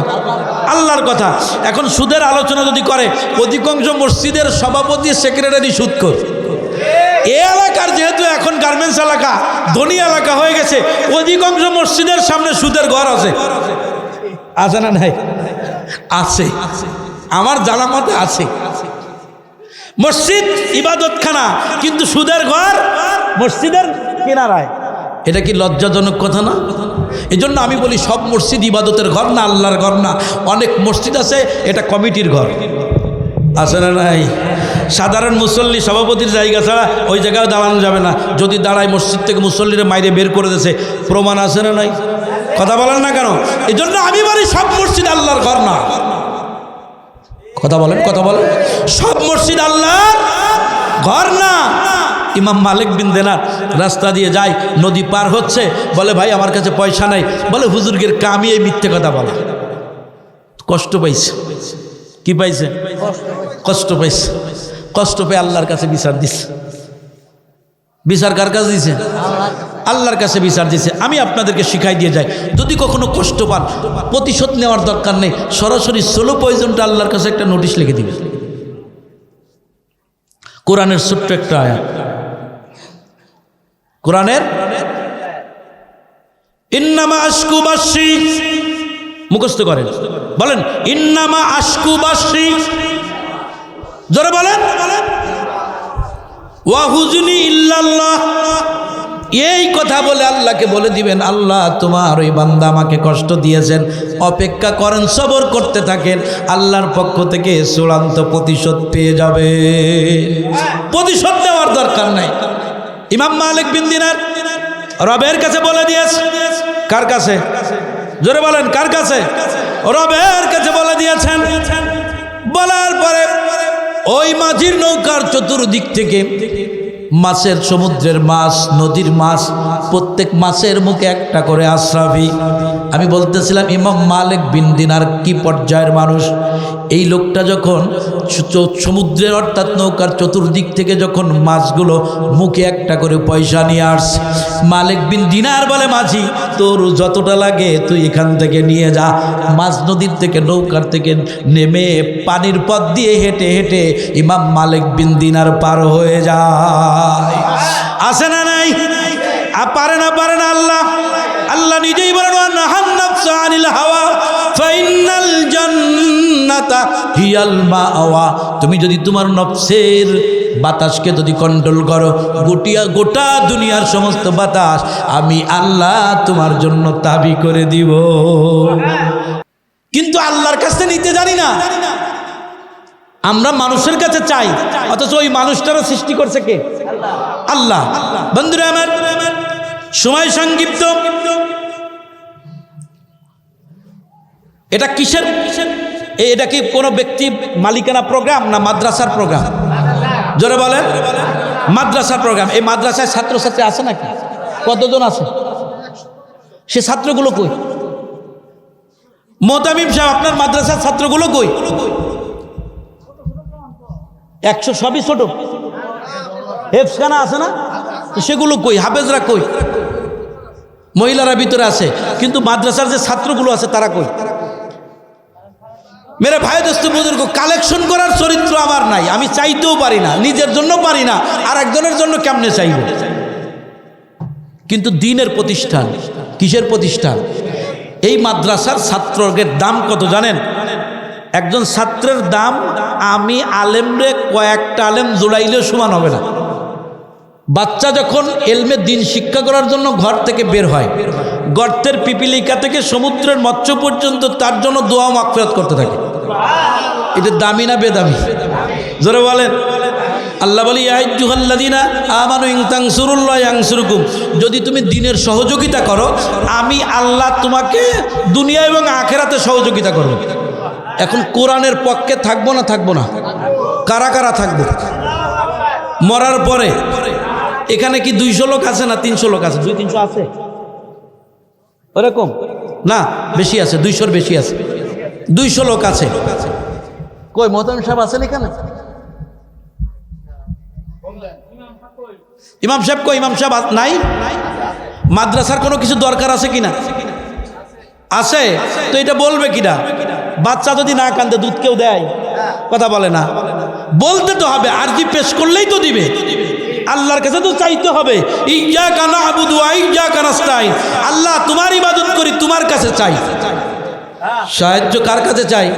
আল্লাহর কথা। এখন সুদের আলোচনা যদি করে, অধিকাংশ মসজিদের সভাপতি সেক্রেটারি সুদখোর। এই এলাকার যেহেতু এখন গার্মেন্টস এলাকা, ধনী এলাকা হয়ে গেছে, অধিকাংশ মসজিদের সামনে সুদের ঘর আছে। আছে না নাই? আছে, আমার জানা মতে আছে। মসজিদ ইবাদতখানা, কিন্তু সুদের ঘর মসজিদের কিনারায়। এটা কি লজ্জাজনক কথা না? এই জন্য আমি বলি সব মসজিদ ইবাদতের ঘর না, আল্লাহর ঘর না। অনেক মসজিদ আছে এটা কমিটির ঘর। আছে না নাই? সাধারণ মুসল্লি সভাপতির জায়গা ছাড়া ওই জায়গায় দাঁড়ানো যাবে না। যদি দাঁড়ায় মসজিদ থেকে মুসল্লিরা মাইরে বের করে দিয়েছে, প্রমাণ আছে না নাই? কথা বলেন না কেন? এই জন্য আমি বলি সব মসজিদ আল্লাহর ঘর না। কথা বলেন সব মসজিদ আল্লাহর ঘর না। ইমাম মালিক বিন দিনার রাস্তা দিয়ে যায়, নদী পার হচ্ছে, বলে ভাই আমার কাছে পয়সা নাই। বলে হুজুরগের কামি এই মিথ্যে কথা বলা। কষ্ট পাইছে। কি পাইছে? কষ্ট পাইছে। কষ্ট পেয়ে আল্লাহর কাছে বিচার দিছে। বিচার কার কাছে দিছে? আল্লাহর কাছে বিচার দিছে। আমি আপনাদেরকে শিখাই দিয়ে যাই, যদি কখনো কষ্ট পান, প্রতিশোধ নেওয়ার দরকার নেই, সরাসরি সোলো পয়জনটা আল্লাহর কাছে একটা নোটিশ লিখে দিবে। কোরআনের ছোট্ট একটা আয়াত, কোরআনের ইন্নামা আশকু বাসি, মুখস্থ করেন, বলেন ইন্নামা আশকু বাসি, জোরে বলেন, ওয়া হুজনি ইল্লাল্লাহ। এই কথা বলে আল্লাহকে বলে দিবেন, আল্লাহ তোমার ওই বান্দা আমাকে কষ্ট দিয়েছেন, অপেক্ষা করেন, সবর করতে থাকেন, আল্লাহর পক্ষ থেকে চূড়ান্ত প্রতিশোধ পেয়ে যাবে। প্রতিশোধ দেওয়ার দরকার নাই। ইমাম মালিক বিন দিনার রবের কাছে বলে দিয়েছে। কার কাছে? জোরে বলেন, কার কাছে? রবের কাছে বলে দিয়েছেন। বলার পরে ওই মাঝির নৌকার চতুর্দিক থেকে মাছের, সমুদ্রের মাছ, নদীর মাছ, প্রত্যেক মাছের মুখে একটা করে আশরাফি। আমি বলতেছিলাম ইমাম মালিক বিন দিনার কি পর্যায়ের মানুষ। এই লোকটা যখন সমুদ্রের অর্থাৎ নৌকার চতুর্দিক থেকে যখন মাছগুলো মুখে একটা করে পয়সা নিয়ে আসছে, মালিক বিন দিনার বলে মাঝি তোর যতটা লাগে তুই এখান থেকে নিয়ে যা। মাছ নদীর থেকে নৌকার থেকে নেমে পানির পথ দিয়ে হেঁটে হেঁটে ইমাম মালিক বিন দিনার পার হয়ে যায়। আছে না নাই? পারে না আল্লাহ। আল্লাহ নিজেই বলেন নাহান নাফসা আনিল হাওয়া ফাইনাল জান্নাতা হিয়াল মাওয়া। তুমি যদি তোমার নফসের বাতাসকে যদি কন্ট্রোল করো, গোটা দুনিয়ার সমস্ত বাতাস আমি আল্লাহ তোমার জন্য তাবি করে দিব। কিন্তু আল্লাহর কাছে নিতে জানি না, আমরা মানুষের কাছে চাই, অথচ ওই মানুষটারও সৃষ্টি করছে কে? আল্লাহ। বন্ধুরা আমার, সময় সংক্ষিপ্ত। এটা কিসের? এটা কি কোনো ব্যক্তি মালিকানা প্রোগ্রাম না মাদ্রাসার প্রোগ্রাম? জোরে বলেন, মাদ্রাসার প্রোগ্রাম। এই মাদ্রাসায় ছাত্রছাত্রী আছে নাকি? কতজন আছে? সে ছাত্রগুলো কই? মোতামিম সাহেব, আপনার মাদ্রাসার ছাত্রগুলো কই? 100 সবই ছোট। হেফখানা আছে না, সেগুলো কই? হাফেজরা কই? মহিলারা ভিতরে আছে, কিন্তু মাদ্রাসার যে ছাত্রগুলো আছে তারা কই? মেরে ভাই দোস্ত বুজুর্গ, কালেকশন করার চরিত্র আমার নাই, আমি চাইতেও পারি না, নিজের জন্য পারি না, আর একজনের জন্য কেমনে চাইব? কিন্তু দ্বীনের প্রতিষ্ঠান। কিসের প্রতিষ্ঠান? এই মাদ্রাসার ছাত্রের দাম কত জানেন? একজন ছাত্রের দাম আমি আলেমরে কয়েকটা আলেম জোড়াইলেও সমান হবে না। বাচ্চা যখন এলমে দিন শিক্ষা করার জন্য ঘর থেকে বের হয়, গর্তের পিপিলিকা থেকে সমুদ্রের মৎস্য পর্যন্ত তার জন্য দোয়া মাগফিরাত করতে থাকে। এটা দামি না বেদামি? জোরে বলেন। আল্লাহ বলি ইয়া আইয়ুহাল্লাযীনা আমানু ইন তানসুরুল্লাহ ইয়ানসুরকুম, যদি তুমি দ্বীনের সহযোগিতা করো আমি আল্লাহ তোমাকে দুনিয়া এবং আখিরাতে সহযোগিতা করব। এখন কোরআনের পক্ষে থাকবো না থাকবো না? কারা কারা থাকবো? মরার পরে এখানে কি 200 লোক আছে না 300 লোক আছে? 200-300 আছে ওরকম? না বেশি আছে, 200-র বেশি আছে, 200 লোক আছে। কই মোহতামিম সাহেব আছেন এখানে? ইমাম সাহেব কই? ইমাম সাহেব নাই? মাদ্রাসার কোনো কিছু দরকার আছে কিনা? আছে তো এটা বলবে কিনা? বাচ্চা যদি না কান্দে দুধ কেউ দেয়? কথা বলে না, বলতে তো হবে, আরজি পেশ করলেই তো দিবে। আল্লাহর কাছে তো চাইতে হবে, ইয়্যাকা না'বুদু ওয়া ইয়্যাকা নাস্তাইন, আল্লাহ তোমার ইবাদত করি, তোমার কাছে চাই। সাহায্য কার কাছে চাই?